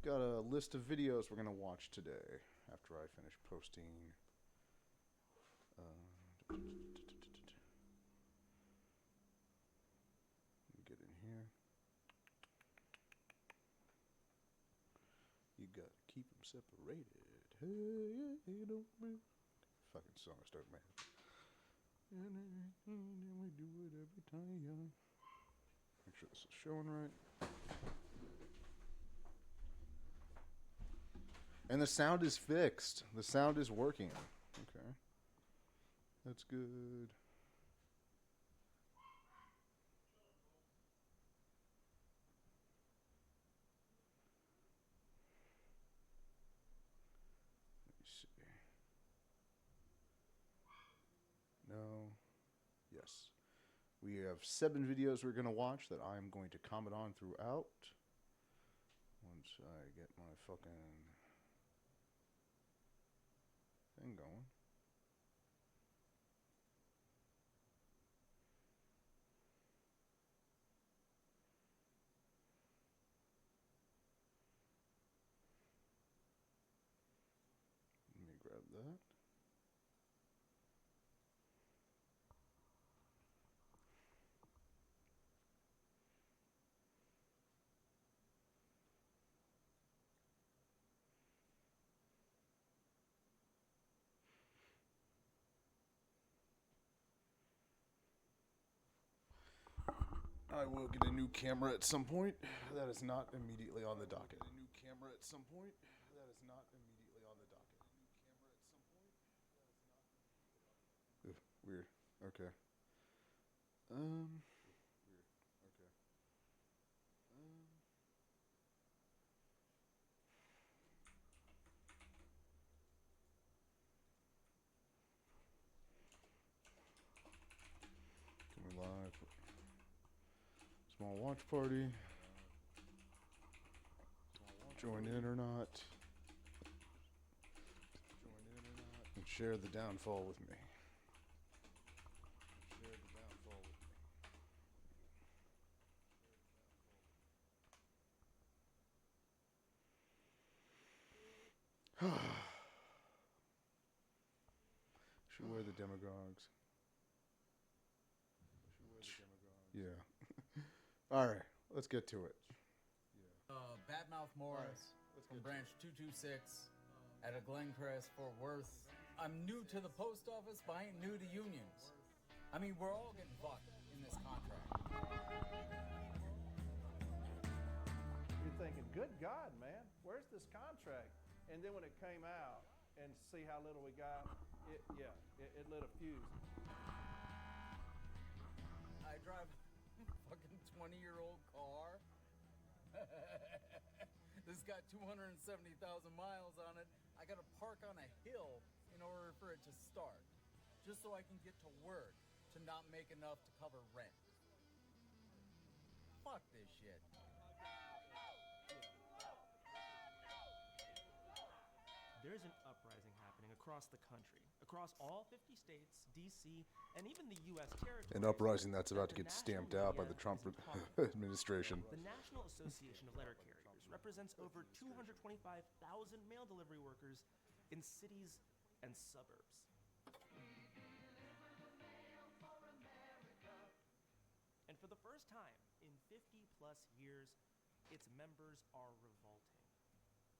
got a list of videos we're going to watch today after I finish posting. Let me get in here. You got to keep them separated. Hey, don't move. Fucking song I start, man. And we do it every time. Make sure this is showing right. And the sound is fixed. The sound is working. Okay. That's good. Let me see. No. Yes. We have 7 videos we're going to watch that I'm going to comment on throughout. Once I get my fucking thing going. Let me grab that. I will get a new camera at some point. That is not immediately on the docket. A new camera at some point. That is not immediately on the docket. A new camera at some point. That is not. Weird. Okay. Weird. Okay. Coming live. Small watch party. Join in or not. And share the downfall with me. Share the downfall with me. Should wear the demagogues. Yeah. All right, let's get to it. Badmouth Morris from branch 226 at a Glencrest, Fort Worth. I'm new to the post office, but I ain't new to unions. I mean, we're all getting fucked in this contract. You're thinking, good God, man, where's this contract? And then when it came out and see how little we got, it lit a fuse. I drive a fucking 20-year-old car. This got 270,000 miles on it. I gotta park on a hill in order for it to start, just so I can get to work to not make enough to cover rent. Fuck this shit. There's an uprising happening across the country, across all 50 states, D.C., and even the U.S. territories. An uprising that's about to get stamped out by the Trump administration. The National Association of Letter Carriers represents over 225,000 mail delivery workers in cities and suburbs. And for the first time in 50-plus years, its members are revolting.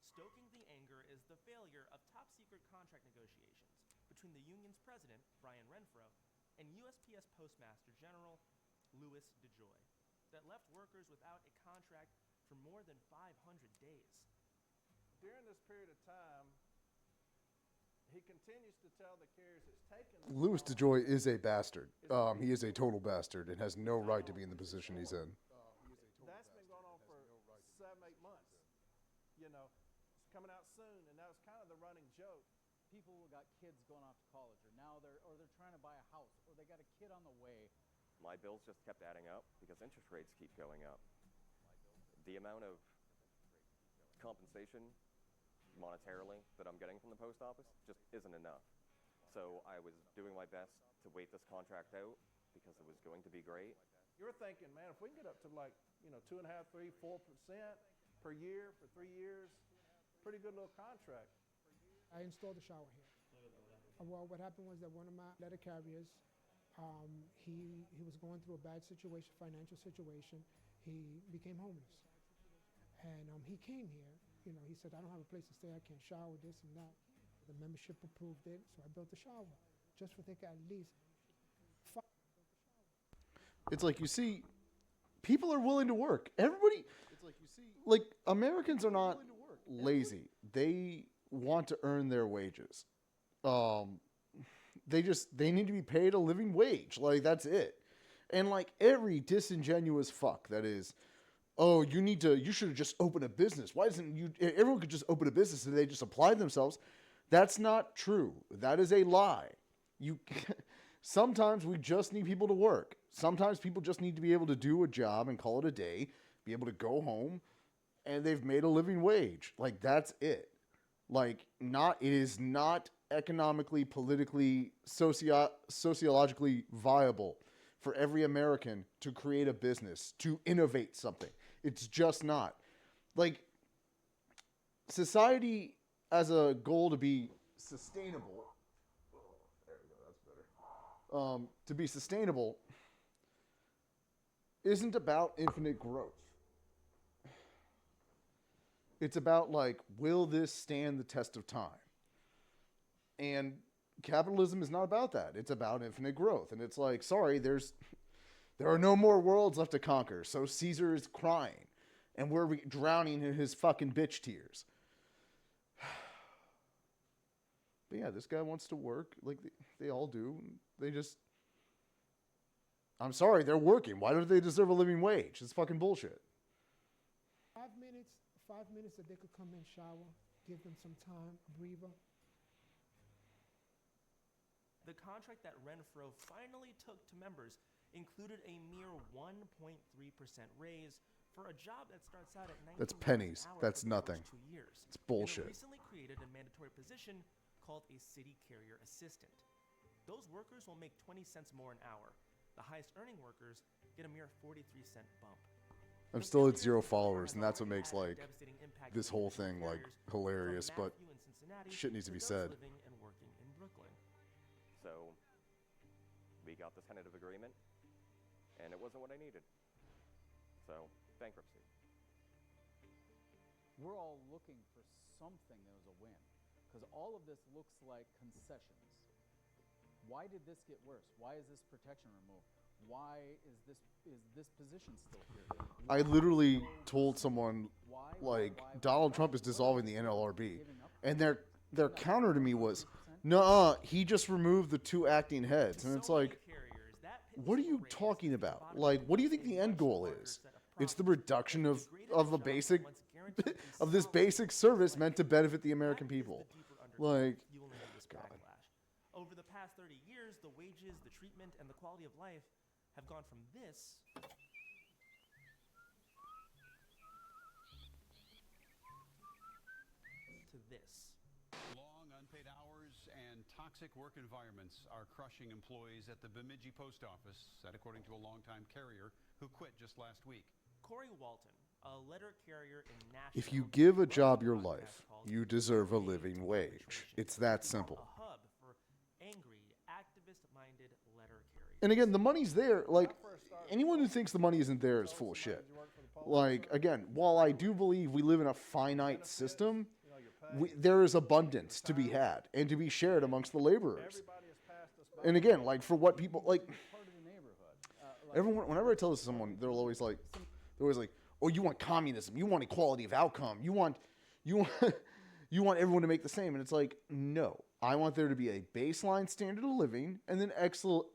Stoking the anger is the failure of top-secret contract negotiations between the union's president, Brian Renfro, and USPS Postmaster General Louis DeJoy that left workers without a contract for more than 500 days. During this period of time, he continues to tell the carriers it's taken... Louis DeJoy is a bastard. He is a total bastard and has no right to be in the position he's in. That's been going on for 7-8 months. You know, it's coming out soon, and that was kind of the running joke. People who got kids going off to college, or they're trying to buy a house, or they got a kid on the way. My bills just kept adding up because interest rates keep going up. The amount of compensation monetarily that I'm getting from the post office just isn't enough. So I was doing my best to wait this contract out because it was going to be great. You're thinking, man, if we can get up to 2.5%, 3%, 4%, per year for 3 years. Pretty good little contract. I installed a shower here. Well, what happened was that one of my letter carriers, he was going through a bad situation, financial situation. He became homeless. And he came here. You know, he said, I don't have a place to stay. I can't shower, this and that. The membership approved it, so I built a shower. Just for they could at least. It's like, you see, people are willing to work. Everybody, it's like, you see, like, Americans are not lazy. They want to earn their wages. They need to be paid a living wage. Like, that's it. And like every disingenuous fuck that is, oh, you should have just opened a business. Why doesn't everyone could just open a business and they just apply themselves. That's not true. That is a lie. Sometimes we just need people to work. Sometimes people just need to be able to do a job and call it a day, be able to go home, and they've made a living wage. Like, that's it. Like, it is not economically, politically, sociologically viable for every American to create a business, to innovate something. It's just not. Like, society as a goal to be sustainable, there we go, that's better. To be sustainable isn't about infinite growth. It's about, like, will this stand the test of time? And capitalism is not about that. It's about infinite growth. And it's like, sorry, there are no more worlds left to conquer. So Caesar is crying. And we're drowning in his fucking bitch tears. But yeah, this guy wants to work. Like, they all do. They just... I'm sorry, they're working. Why don't they deserve a living wage? It's fucking bullshit. 5 minutes that they could come in, shower, give them some time, a breather. The contract that Renfro finally took to members included a mere 1.3% raise for a job that starts out at $19 That's pennies. an hour That's for the nothing. first 2 years. It's bullshit. And a recently created and mandatory position called a city carrier assistant. Those workers will make 20 cents more an hour. The highest earning workers get a mere 43-cent bump. I'm still at 0 followers, and that's what makes, like, this whole thing, like, hilarious, but shit needs to be said. Living and working in Brooklyn. So we got this tentative agreement, and it wasn't what I needed. So, bankruptcy. We're all looking for something that was a win, because all of this looks like concessions. Why did this get worse? Why is this protection removed? Why is this position still here? I literally told someone, like, Donald Trump is dissolving the NLRB. And their counter to me was, nuh-uh, he just removed the 2 acting heads. And it's like, what are you talking about? Like, what do you think the end goal is? It's the reduction of a basic, of this basic service meant to benefit the American people. Like, God. Over the past 30 years, the wages, the treatment, and the quality of life have gone from this to this. Long unpaid hours and toxic work environments are crushing employees at the Bemidji Post Office, that according to a longtime carrier who quit just last week. Corey Walton, a letter carrier in Nashville. If you give a job your life, you deserve a living wage. It's that simple. A hub for angry, activist-minded letter carriers. And again, the money's there. Like, anyone who thinks the money isn't there is full of shit. Like, again, while I do believe we live in a finite system, there is abundance to be had and to be shared amongst the laborers. And again, like, for what people, like, everyone, whenever I tell this to someone, they're always like, oh, you want communism, you want equality of outcome, you want everyone to make the same. And it's like, no, I want there to be a baseline standard of living, and then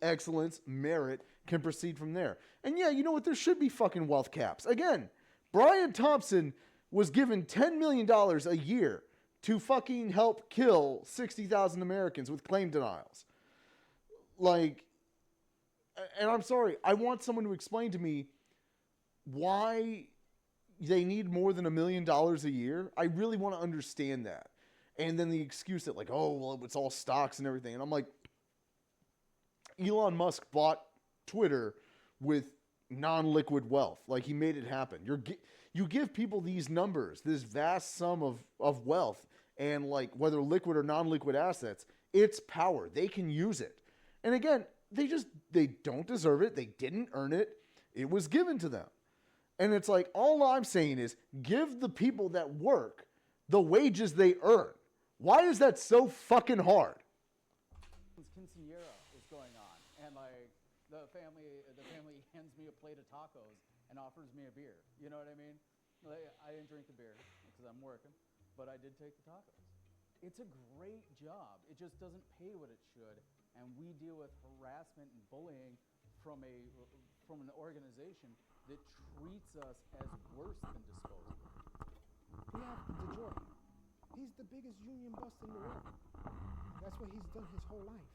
excellence, merit can proceed from there. And yeah, you know what? There should be fucking wealth caps. Again, Brian Thompson was given $10 million a year to fucking help kill 60,000 Americans with claim denials. Like, and I'm sorry, I want someone to explain to me why they need more than $1 million a year. I really want to understand that. And then the excuse that, like, oh, well, it's all stocks and everything. And I'm like, Elon Musk bought Twitter with non-liquid wealth. Like, he made it happen. You give people these numbers, this vast sum of wealth, and like whether liquid or non-liquid assets, it's power. They can use it. And again, they don't deserve it. They didn't earn it. It was given to them. And it's like, all I'm saying is give the people that work the wages they earn. Why is that so fucking hard? Quinceañera is going on, and like the family hands me a plate of tacos and offers me a beer. You know what I mean? Like, I didn't drink the beer because I'm working, but I did take the tacos. It's a great job. It just doesn't pay what it should, and we deal with harassment and bullying from an organization that treats us as worse than disposable. We have DeJoy. He's the biggest union bust in the world. That's what he's done his whole life.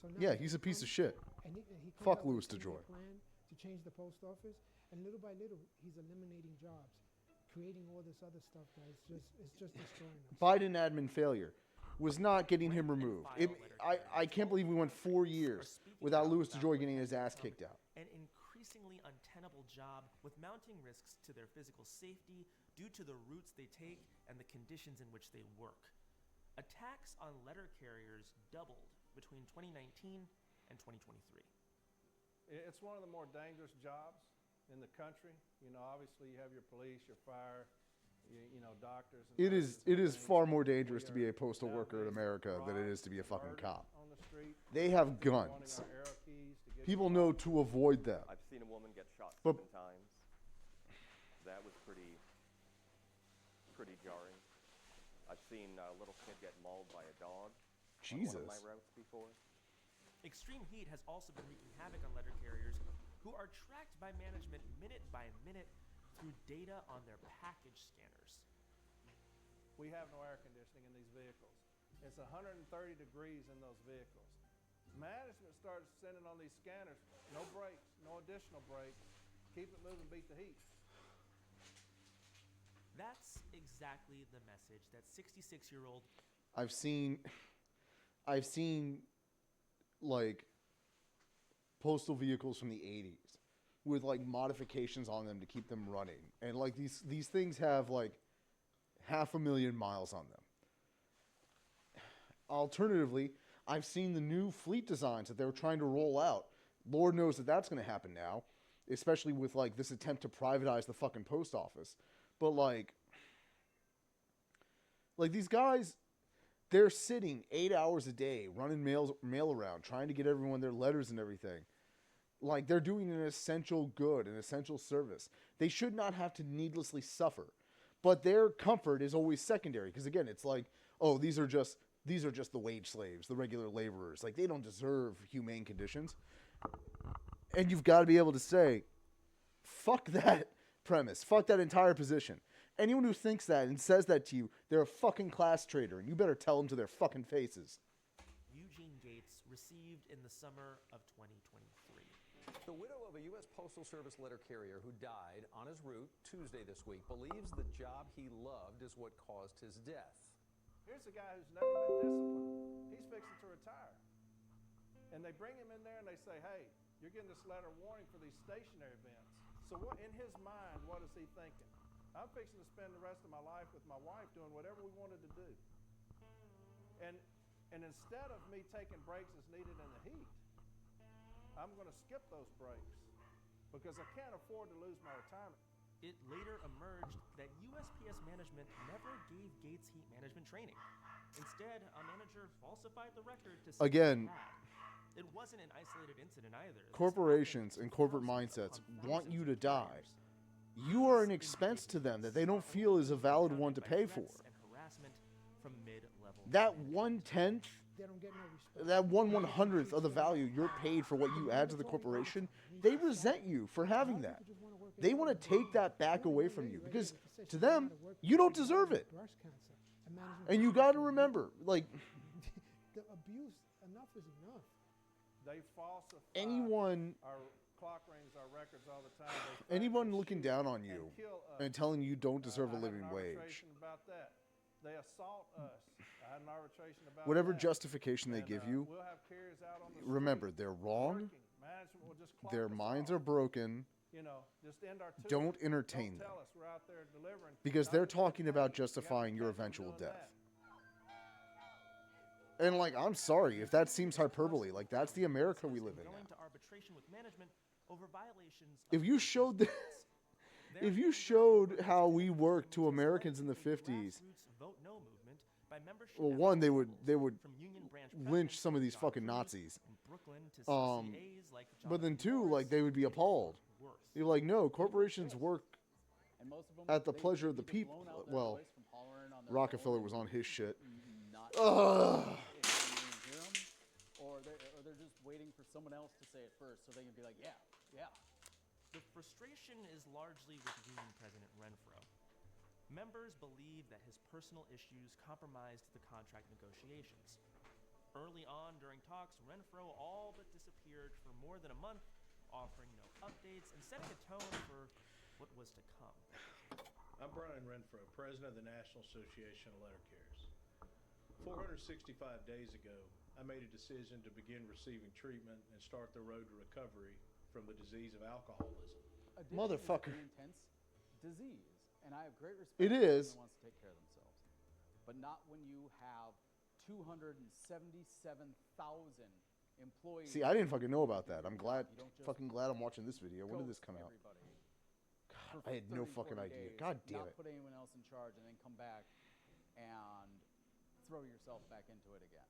So now Yeah, he's a piece of shit. And he comes Fuck out with Louis a 10-year DeJoy. plan to change the post office, and little by little, he's eliminating jobs, creating all this other stuff that it's just destroying us. Biden admin failure was not getting him removed. I can't believe we went 4 years without Louis DeJoy getting his ass kicked out. An increasingly untenable job with mounting risks to their physical safety due to the routes they take and the conditions in which they work. Attacks on letter carriers doubled between 2019 and 2023. It's one of the more dangerous jobs in the country. You know, obviously you have your police, your fire, you know, doctors. And It is things. far more dangerous to We be a are postal worker in nowadays America than it robbed, is to be a fucking murdered cop. on the street. They have People wanting guns. our arrow keys to get People to know jobs. to avoid them. I've seen a woman get shot But- 7 times. That was pretty jarring. I've seen a little kid get mauled by a dog on one Jesus. of my routes before. Extreme heat has also been wreaking havoc on letter carriers who are tracked by management minute by minute through data on their package scanners. We have no air conditioning in these vehicles. It's 130 degrees in those vehicles. Management starts sending on these scanners, no brakes, no additional brakes, keep it moving, beat the heat. That's exactly the message that 66-year-old I've seen like postal vehicles from the 80s with like modifications on them to keep them running. And like these things have like 500,000 miles on them. Alternatively, I've seen the new fleet designs that they were trying to roll out. Lord knows that that's going to happen now, especially with like this attempt to privatize the fucking post office. But like these guys, they're sitting 8 hours a day running mail around, trying to get everyone their letters and everything. Like, they're doing an essential good, an essential service. They should not have to needlessly suffer. But their comfort is always secondary. Because again, it's like, oh, these are just the wage slaves, the regular laborers. Like, they don't deserve humane conditions. And you've got to be able to say, fuck that premise. Fuck that entire position. Anyone who thinks that and says that to you, they're a fucking class traitor, and you better tell them to their fucking faces. Eugene Gates received in the summer of 2023. The widow of a U.S. Postal Service letter carrier who died on his route Tuesday this week believes the job he loved is what caused his death. Here's a guy who's never been disciplined. He's fixing to retire. And they bring him in there and they say, hey, you're getting this letter of warning for these stationary events. So what, in his mind, what is he thinking? I'm fixing to spend the rest of my life with my wife doing whatever we wanted to do. And instead of me taking breaks as needed in the heat, I'm going to skip those breaks because I can't afford to lose my retirement. It later emerged that USPS management never gave Gates heat management training. Instead, a manager falsified the record to say Again, he had. It wasn't an isolated incident either. This corporations and happened corporate thousands mindsets upon want you thousands to of die. carriers. You are an expense to them that they don't feel is a valid one to pay for. And harassment from mid-level That 1/10, They don't get no respect. that 1/100th of the value you're paid for what you add to the corporation, they resent you for having that. They want to take that back away from you because to them, you don't deserve it. And you got to remember, like, The abuse, enough is enough. They falsify anyone our clock rings, our records all the time. They threaten anyone to looking shoot down on and you kill us. and telling you don't deserve a I had living an wage, arbitration about that. They assault us. I had an arbitration about whatever that. justification they And, give you, we'll have carriers out on the remember, street they're wrong, working. Management will just clock their us minds off. are broken, just end our tour. Don't entertain Don't them. tell us we're out there delivering. Because Not they're until talking they about pay. You have justifying to your pay them eventual doing death. that. And, like, I'm sorry if that seems hyperbole. Like, that's the America we live in Going now. to arbitration with management over violations If of you showed the, if you showed how we worked to Americans in the 50s, Vote No movement by membership well, at one, they local would levels, from union branch lynch presidents some of these John fucking Cruz Nazis. in Brooklyn to CCAs like But then, Jonathan two, like, Morris they would be and appalled. Worth. You're like, no, corporations work And most of them, at the they pleasure of the either people. blown out their Well, voice from hollering on their Rockefeller phone was on his shit. and not Ugh. if they don't even hear 'em, or they're just waiting for someone else to say it first so they can be like, yeah, yeah. The frustration is largely with Union President Renfro. Members believe that his personal issues compromised the contract negotiations. Early on during talks, Renfro all but disappeared for more than a month, offering no updates and setting a tone for what was to come. I'm Brian Renfro, president of the National Association of Letter Carriers. 465 days ago, I made a decision to begin receiving treatment and start the road to recovery from the disease of alcoholism. Addiction Motherfucker. is an intense disease, and I have great respect It for anyone is. who wants to take care of themselves, but not when you have 277,000 employees. See, I didn't fucking know about that. I'm glad, You don't just fucking glad I'm watching this video. When did this ghost come out? everybody God, for I had no 30, fucking 40 idea. days, God damn not it. put anyone else in charge, and then come back and throw yourself back into it again.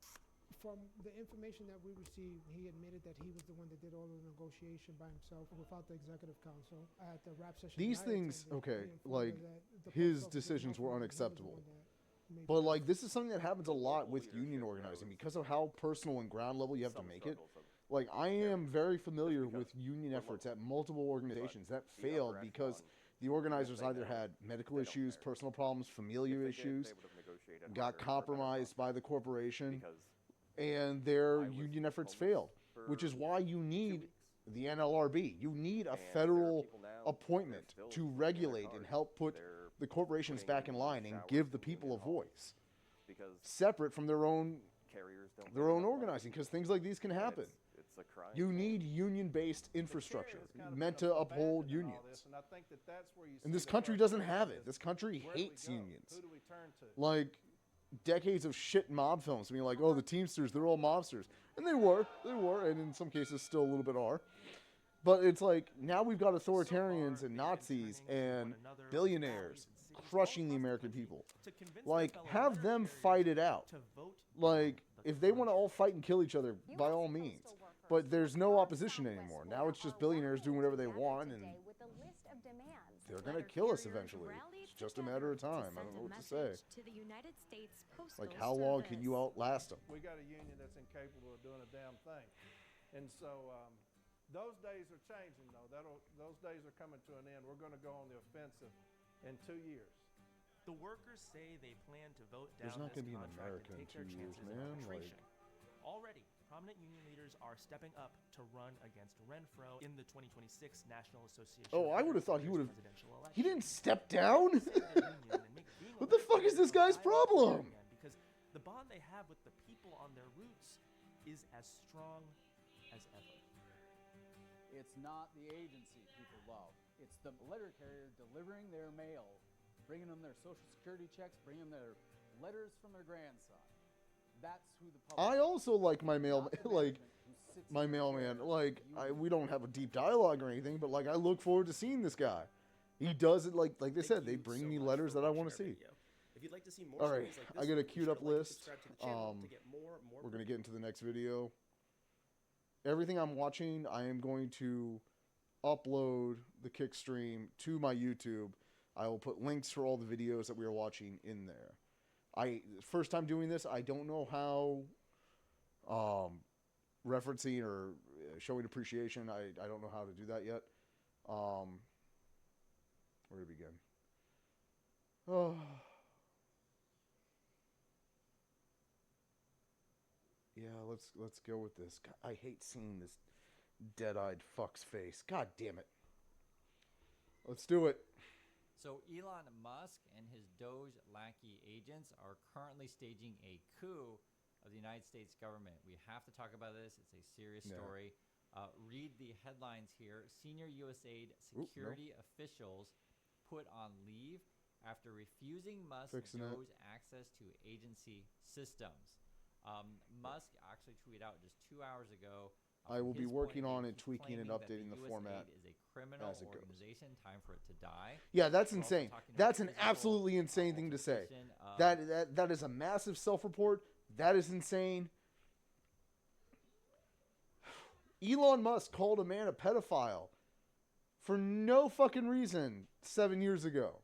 From the information that we received, he admitted that he was the one that did all the negotiation by himself without the executive council at the rap session. These that I things, attended. okay, He informed like, us that the his post office decisions was were not for him. He was the unacceptable. one that made But, the like, this is something that happens a lot with union organizing because of how personal and ground level you have to Some make it. struggles of Like, I am very familiar because with union we're efforts local. at multiple organizations that the failed upper because echelon, the organizers they either know, had medical they don't issues, care. personal problems, If familial they did, issues, they would have negotiated got harder for a better compromised by the contract corporation, because and their I was union efforts homeless failed, which for is why you 2 need weeks. the NLRB. You need a And there are federal people now, they're appointment still to working their regulate and cars. help put They're the corporations putting back in line and showers give the in people a union halls voice, because separate from their own carriers don't their make own enough money. organizing, because things like these can And happen. It's a crime. You need union-based infrastructure meant to uphold unions. And I think that that's where you And see this the country doesn't frustration have is, it. This country where do we hates go? unions. Who do we turn to? Like, decades of shit mob films being like, oh, the Teamsters, they're all mobsters. And they were, and in some cases still a little bit are. But it's like, now we've got authoritarians and Nazis and billionaires crushing the American people. Like, have them fight it out. Like, if they want to all fight and kill each other, by all means. But there's no opposition anymore. Now it's just billionaires doing whatever they want, and they're going to kill us eventually. It's just a matter of time. I don't know what to say. Like, how long can you outlast them? We got a union that's incapable of doing a damn thing. And so those days are changing, though. Those days are coming to an end. We're going to go on the offensive in 2 years. The workers say they plan to vote There's down not this gonna be an contract America and in take their 2 years, chances in man, arbitration. like- Already, prominent union leaders are stepping up to run against Renfro in the 2026 National Association. Oh, I of would have thought he Letter would have. Carriers presidential election. He didn't step down? They say their union and make being a What the letter fuck is carrier this guy's a viable problem? again, because the bond they have with the people on their routes is as strong as ever. It's not the agency people love. It's the letter carrier delivering their mail, bringing them their social security checks, bringing them their letters from their grandson. That's who the public. I also like my mail, not the like management who sits my in their mailman. chair Like, and we don't have a deep dialogue or anything, but like I look forward to seeing this guy. He does it like they said. They bring me letters that I want to see. If you'd like to see more All right, stories like I this got a one, be queued sure up to like and list. subscribe to the channel to get more We're gonna get into the next video. Everything I'm watching, I am going to upload the kick stream to my YouTube. I will put links for all the videos that we are watching in there. First time doing this, I don't know how referencing or showing appreciation. I don't know how to do that yet. Where to begin? Oh. Yeah, let's go with this. God, I hate seeing this dead-eyed fuck's face. God damn it. Let's do it. So Elon Musk and his DOGE lackey agents are currently staging a coup of the United States government. We have to talk about this. It's a serious story. Read the headlines here. Senior USAID no. security officials put on leave after refusing Musk Fixing it. DOGE access to agency systems. Musk actually tweeted out just 2 hours ago. I will be his working point of on view. it, He's tweaking and claiming that updating the USAID format is a criminal as it goes. organization. Time for it to die. Yeah, that's We're also insane. talking about That's an physical, absolutely insane thing to say. altercation, That is a massive self-report. That is insane. Elon Musk called a man a pedophile for no fucking reason 7 years ago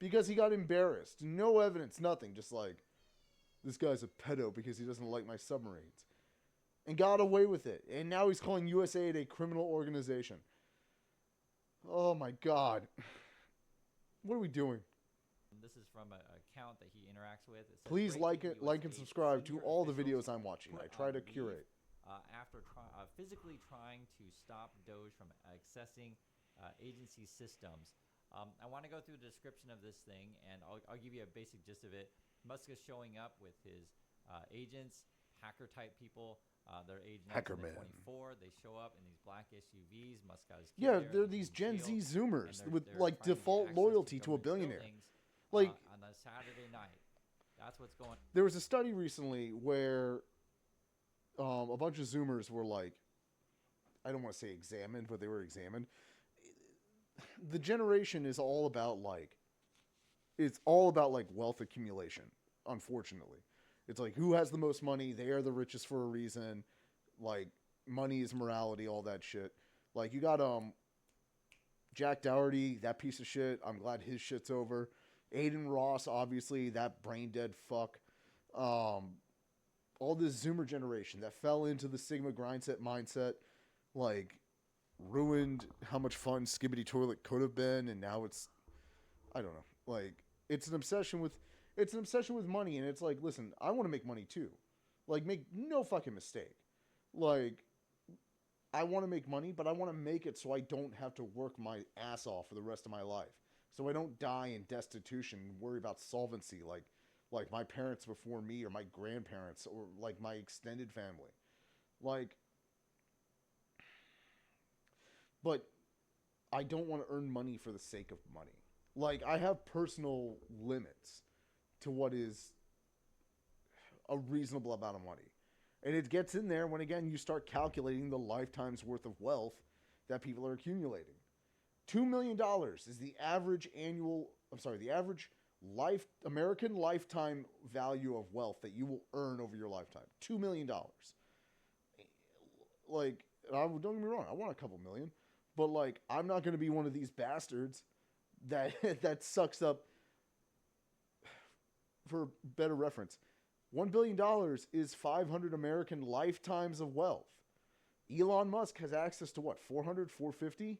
because he got embarrassed. No evidence, nothing. Just like, this guy's a pedo because he doesn't like my submarines. And got away with it. And now he's calling USAID a criminal organization. Oh my God. What are we doing? This is from an account that he interacts with. It says, Please like and USAID subscribe to senior all the officials videos I'm watching. put I try on to leave, curate. After physically trying to stop DOGE from accessing agency systems. I want to go through the description of this thing, and I'll give you a basic gist of it. Musk is showing up with his agents, hacker-type people. They're aged 19 to 24. They show up in these black SUVs. Musk got his kid Yeah, there, they're he's these in Gen Z jail, Zoomers and with they're like trying to get default access loyalty to a government billionaire. buildings, Like, on a Saturday night. That's what's going on. there was a study recently where a bunch of Zoomers were like, I don't want to say examined, but they were examined. The generation is all about like, it's all about like wealth accumulation, unfortunately. It's like, who has the most money? They are the richest for a reason. Like, money is morality, all that shit. Like, you got Jack Dougherty, that piece of shit. I'm glad his shit's over. Aiden Ross, obviously, that brain dead fuck. All this Zoomer generation that fell into the Sigma grindset mindset, like, ruined how much fun Skibbity Toilet could have been, and now it's, I don't know. Like, it's an obsession with money, and it's like, listen, I want to make money too. Like, make no fucking mistake. Like, I want to make money, but I want to make it so I don't have to work my ass off for the rest of my life. So I don't die in destitution and worry about solvency like my parents before me or my grandparents or like my extended family. Like, but I don't want to earn money for the sake of money. Like, I have personal limits to what is a reasonable amount of money. And it gets in there when, again, you start calculating the lifetime's worth of wealth that people are accumulating. $2 million is the average American lifetime value of wealth that you will earn over your lifetime. $2 million. Like, don't get me wrong, I want a couple million. But, like, I'm not going to be one of these bastards that that sucks up, for better reference, $1 billion is 500 American lifetimes of wealth. Elon Musk has access to what, 400, 450?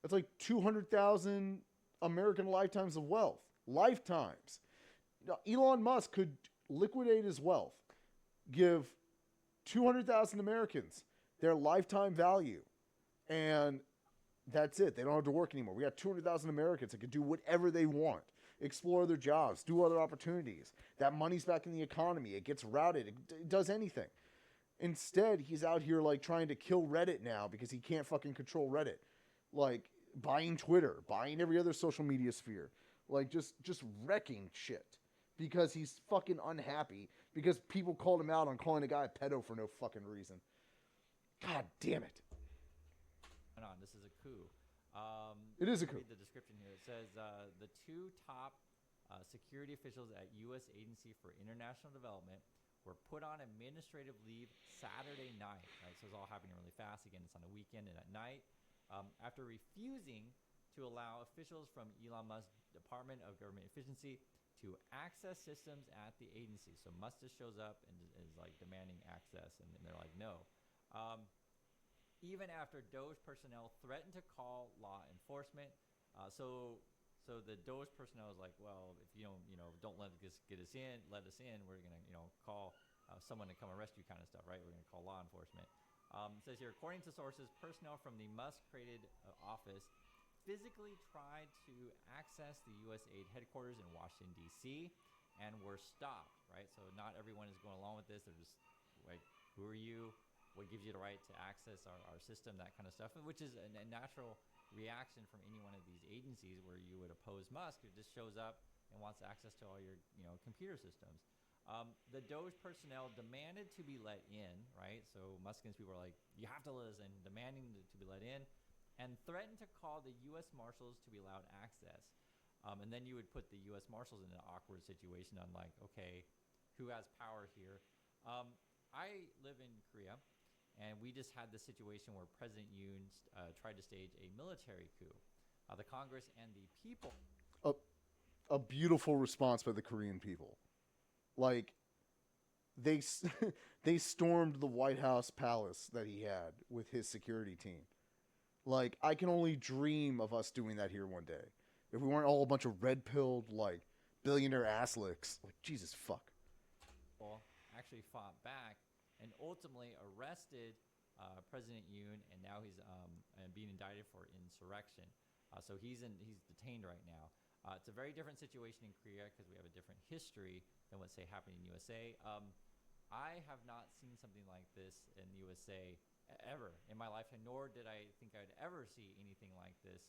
That's like 200,000 American lifetimes of wealth. Lifetimes. Now, Elon Musk could liquidate his wealth, give 200,000 Americans their lifetime value, and that's it. They don't have to work anymore. We got 200,000 Americans that can do whatever they want, explore their jobs, do other opportunities. That money's back in the economy. It gets routed. It does anything. Instead, he's out here like trying to kill Reddit now because he can't fucking control Reddit. Like buying Twitter, buying every other social media sphere. Like just wrecking shit because he's fucking unhappy because people called him out on calling a guy a pedo for no fucking reason. God damn it. This is a coup. It is a coup. Read the description here. It says the two top security officials at U.S. Agency for International Development were put on administrative leave Saturday night. Right, so it's all happening really fast. Again, it's on a weekend and at night. After refusing to allow officials from Elon Musk's Department of Government Efficiency to access systems at the agency. So Musk just shows up and is like demanding access, and they're like, no. Even after DOGE personnel threatened to call law enforcement, so the DOGE personnel is like, well, if you don't let us in, we're gonna call someone to come arrest you, kind of stuff, right? We're gonna call law enforcement. It says here, according to sources, personnel from the Musk-created office physically tried to access the USAID headquarters in Washington, D.C., and were stopped, right? So not everyone is going along with this. They're just like, who are you? what gives you the right to access our system, that kind of stuff, which is a natural reaction from any one of these agencies where you would oppose Musk, who just shows up and wants access to all your computer systems. The Doge personnel demanded to be let in, right? So Musk and his people are like, you have to let us in, demanding to be let in, and threatened to call the U.S. Marshals to be allowed access. And then you would put the U.S. Marshals in an awkward situation on like, okay, who has power here? I live in Korea, and we just had this situation where President Yoon tried to stage a military coup. The Congress and the people. A beautiful response by the Korean people. Like, they stormed the White House palace that he had with his security team. Like, I can only dream of us doing that here one day. If we weren't all a bunch of red-pilled, like, billionaire ass licks. Like, Jesus fuck. Actually fought back and ultimately arrested President Yoon, and now he's being indicted for insurrection. So he's detained right now. It's a very different situation in Korea because we have a different history than what, say, happened in USA. I have not seen something like this in the USA ever in my lifetime, nor did I think I'd ever see anything like this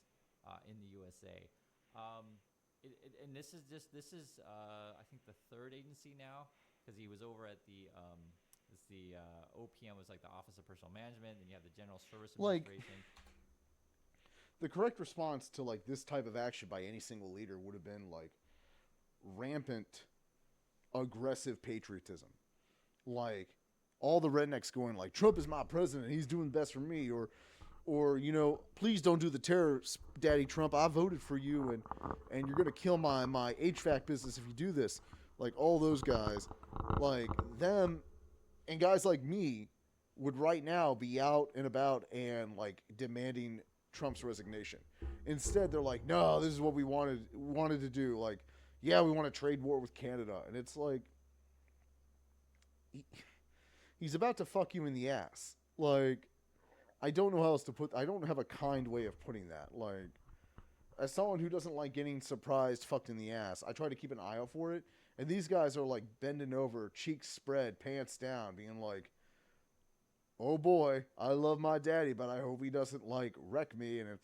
in the USA. And this is I think the third agency now, because he was over at the OPM was like the Office of Personnel Management, and you have the General Service Administration. The correct response to like this type of action by any single leader would have been like rampant, aggressive patriotism. Like all the rednecks going like, Trump is my president, he's doing best for me, or please don't do the terror, Daddy Trump. I voted for you, and you're gonna kill my HVAC business if you do this. Like all those guys, like them, and guys like me would right now be out and about and like demanding Trump's resignation. Instead, they're like, no, this is what we wanted to do. Like, yeah, we want a trade war with Canada, and it's like he's about to fuck you in the ass. Like, I don't know how else to I don't have a kind way of putting that. Like, as someone who doesn't like getting surprised, fucked in the ass, I try to keep an eye out for it. And these guys are like bending over, cheeks spread, pants down, being like, oh boy, I love my daddy, but I hope he doesn't like wreck me. And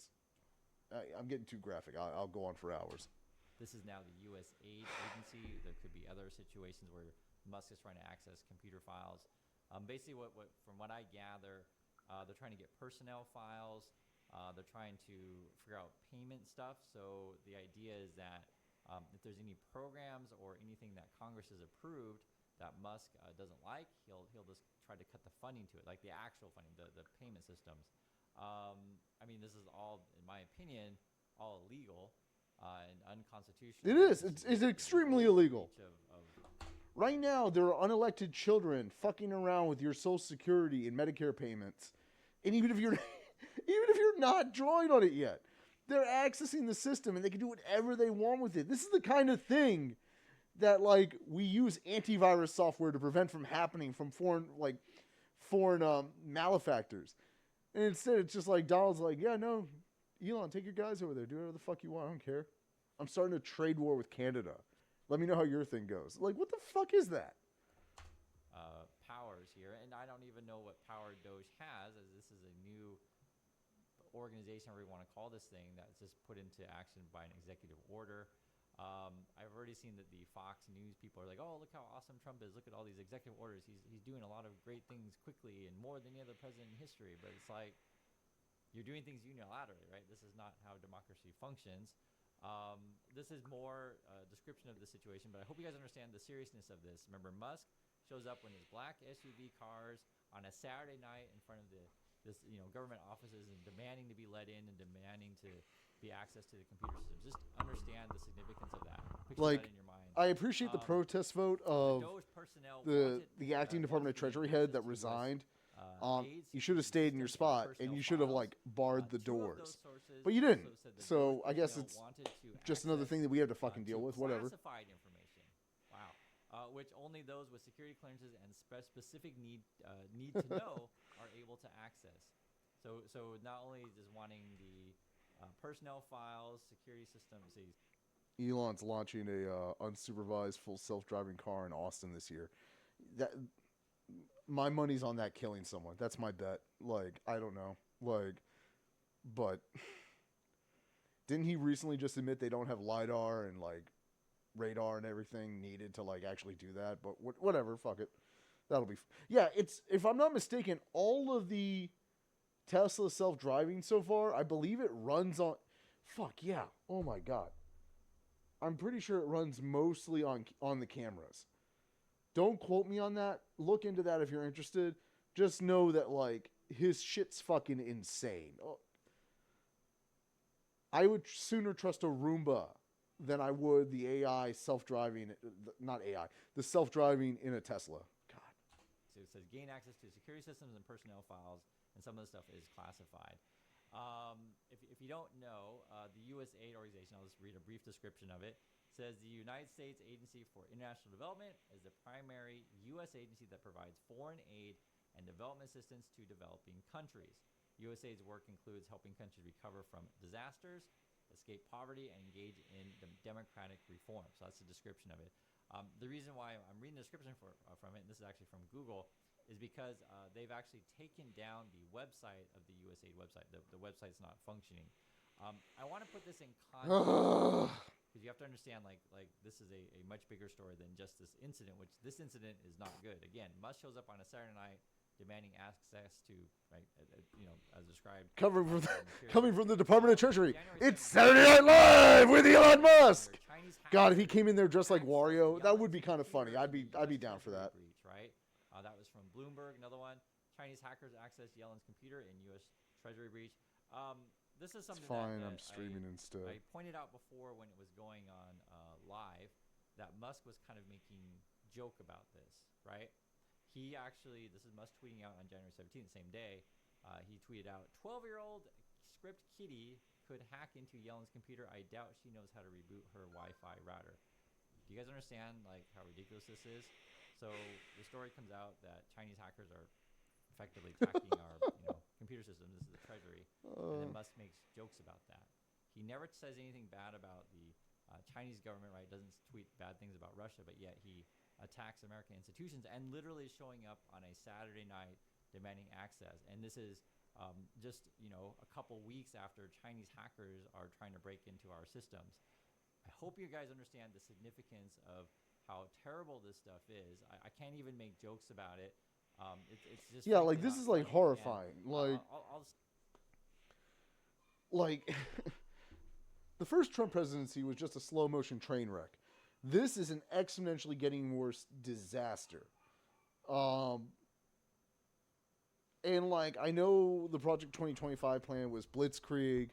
I'm getting too graphic. I'll go on for hours. This is now the U.S. aid agency. There could be other situations where Musk is trying to access computer files. Basically, what from what I gather, they're trying to get personnel files. They're trying to figure out payment stuff. So the idea is that if there's any programs or anything that Congress has approved that Musk doesn't like, he'll just try to cut the funding to it, like the actual funding, the payment systems. I mean, this is all, in my opinion, all illegal and unconstitutional. It is. It's extremely illegal. Right now, there are unelected children fucking around with your Social Security and Medicare payments, and even if you're not drawing on it yet, they're accessing the system and they can do whatever they want with it. This is the kind of thing that like we use antivirus software to prevent from happening from foreign malefactors. And instead it's just like Donald's like, yeah, no, Elon, take your guys over there. Do whatever the fuck you want. I don't care. I'm starting a trade war with Canada. Let me know how your thing goes. Like, what the fuck is that? Powers here, and I don't even know what power Doge has, as this is a new organization, whatever you want to call this thing, that's just put into action by an executive order. I've already seen that the Fox News people are like, oh, look how awesome Trump is. Look at all these executive orders. He's doing a lot of great things quickly and more than any other president in history. But it's like, you're doing things unilaterally, right? This is not how democracy functions. This is more a description of the situation, but I hope you guys understand the seriousness of this. Remember, Musk shows up in his black SUV cars on a Saturday night in front of this government offices and demanding to be let in and demanding to be access to the computer system. Just understand the significance of that. Picture that in your mind. I appreciate the protest vote of the acting Department of Treasury head that resigned. You should have stayed in your spot, and you should have like barred the doors, but you didn't. So I guess it's just another thing that we have to fucking deal with. Whatever. Classified information. Wow. Which only those with security clearances and specific need to know are able to access. So not only is wanting the personnel files, security systems. Elon's launching a unsupervised full self-driving car in Austin this year. my money's on that killing someone. That's my bet. Like, I don't know. Like, but didn't he recently just admit they don't have LiDAR and, like, radar and everything needed to, like, actually do that? But whatever, fuck it. That'll be... Yeah, it's, if I'm not mistaken, all of the Tesla self-driving so far, I believe it runs on... Fuck, yeah. Oh, my God. I'm pretty sure it runs mostly on the cameras. Don't quote me on that. Look into that if you're interested. Just know that, like, his shit's fucking insane. I would sooner trust a Roomba than I would the AI self-driving... Not AI. The self-driving in a Tesla. God. So it says gain access to security systems and personnel files, and some of the stuff is classified. If you don't know, the USAID organization, I'll just read a brief description of it, says the United States Agency for International Development is the primary U.S. agency that provides foreign aid and development assistance to developing countries. USAID's work includes helping countries recover from disasters, escape poverty, and engage in democratic reform. So that's the description of it. The reason why I'm reading the description from it, and this is actually from Google, is because they've actually taken down the website of the USAID website. The website's not functioning. I want to put this in context because you have to understand, like this is a much bigger story than just this incident, which this incident is not good. Again, Musk shows up on a Saturday night demanding access to, right, as described. Coming from the Department of Treasury. It's Saturday Night Live with Elon Musk. God, if he came in there dressed like Wario, that would be kind of funny. I'd be down for that. Breach, right? That was from Bloomberg. Another one. Chinese hackers accessed Yellen's computer in U.S. Treasury breach. This is something that I'm streaming instead. I pointed out before when it was going on live that Musk was kind of making joke about this, right? He actually, this is Musk tweeting out on January 17th, same day. He tweeted out, 12-year-old script kitty could hack into Yellen's computer. I doubt she knows how to reboot her Wi-Fi router. Do you guys understand like how ridiculous this is? So the story comes out that Chinese hackers are effectively attacking our computer system. This is the Treasury. And then Musk makes jokes about that. He never says anything bad about the Chinese government, right? Doesn't tweet bad things about Russia, but yet he attacks American institutions and literally is showing up on a Saturday night demanding access. And this is just, a couple weeks after Chinese hackers are trying to break into our systems. I hope you guys understand the significance of how terrible this stuff is. I can't even make jokes about it. It's just this is like horrifying. Like the first Trump presidency was just a slow motion train wreck. This is an exponentially getting worse disaster. And like I know the Project 2025 plan was blitzkrieg.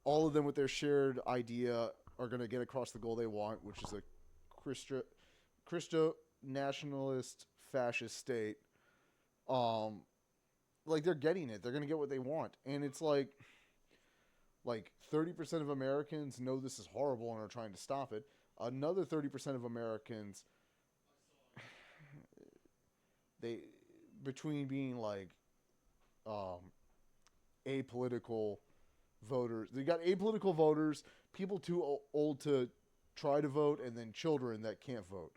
All of them with their shared idea are going to get across the goal they want, which is a Christo nationalist fascist state. Like they're getting it. They're going to get what they want. And it's like 30% of Americans know this is horrible and are trying to stop it. Another 30% of Americans, between being like apolitical voters, they got apolitical voters, people too old to try to vote, and then children that can't vote.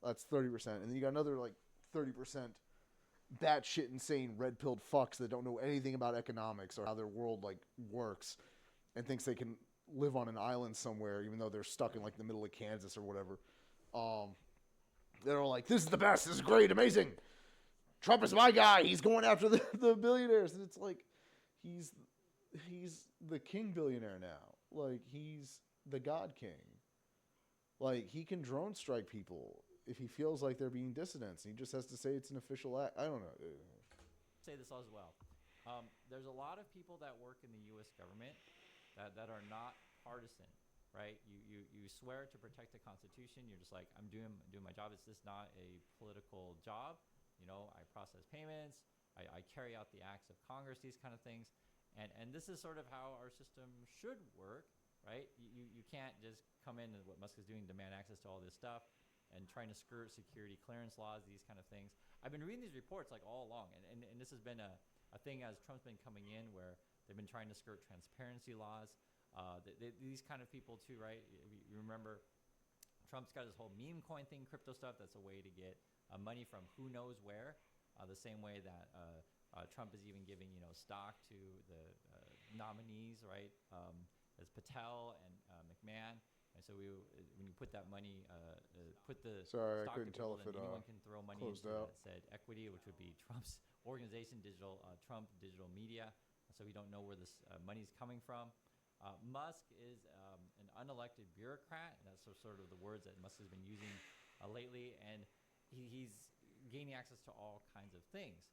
That's 30%. And then you got another like 30% batshit insane red-pilled fucks that don't know anything about economics or how their world like works and thinks they can live on an island somewhere even though they're stuck in like the middle of Kansas or whatever. They're all like, this is the best, this is great, amazing. Trump is my guy, he's going after the billionaires. And it's like, he's the king billionaire now. Like, he's the God king. Like, he can drone strike people if he feels like they're being dissidents. He just has to say it's an official act. I don't know. Say this as well. There's a lot of people that work in the U.S. government that are not partisan, right? You swear to protect the Constitution. You're just like, I'm doing my job. It's just not a political job. I process payments. I carry out the acts of Congress, these kind of things. And this is sort of how our system should work, right? You can't just come in and what Musk is doing, demand access to all this stuff and trying to skirt security clearance laws, these kind of things. I've been reading these reports like all along, and this has been a thing as Trump's been coming in where they've been trying to skirt transparency laws. These kind of people too, right? You remember Trump's got his whole meme coin thing, crypto stuff. That's a way to get money from who knows where, the same way that Trump is even giving stock to the nominees, right? As Patel and McMahon. And so when you put that money, put the Sorry, I stock couldn't to tell people, if then it, anyone can throw money closed into out. that said equity, which would be Trump's organization, Trump Digital Media. So we don't know where this money's coming from. Musk is an unelected bureaucrat. And that's sort of the words that Musk has been using lately. And he's gaining access to all kinds of things.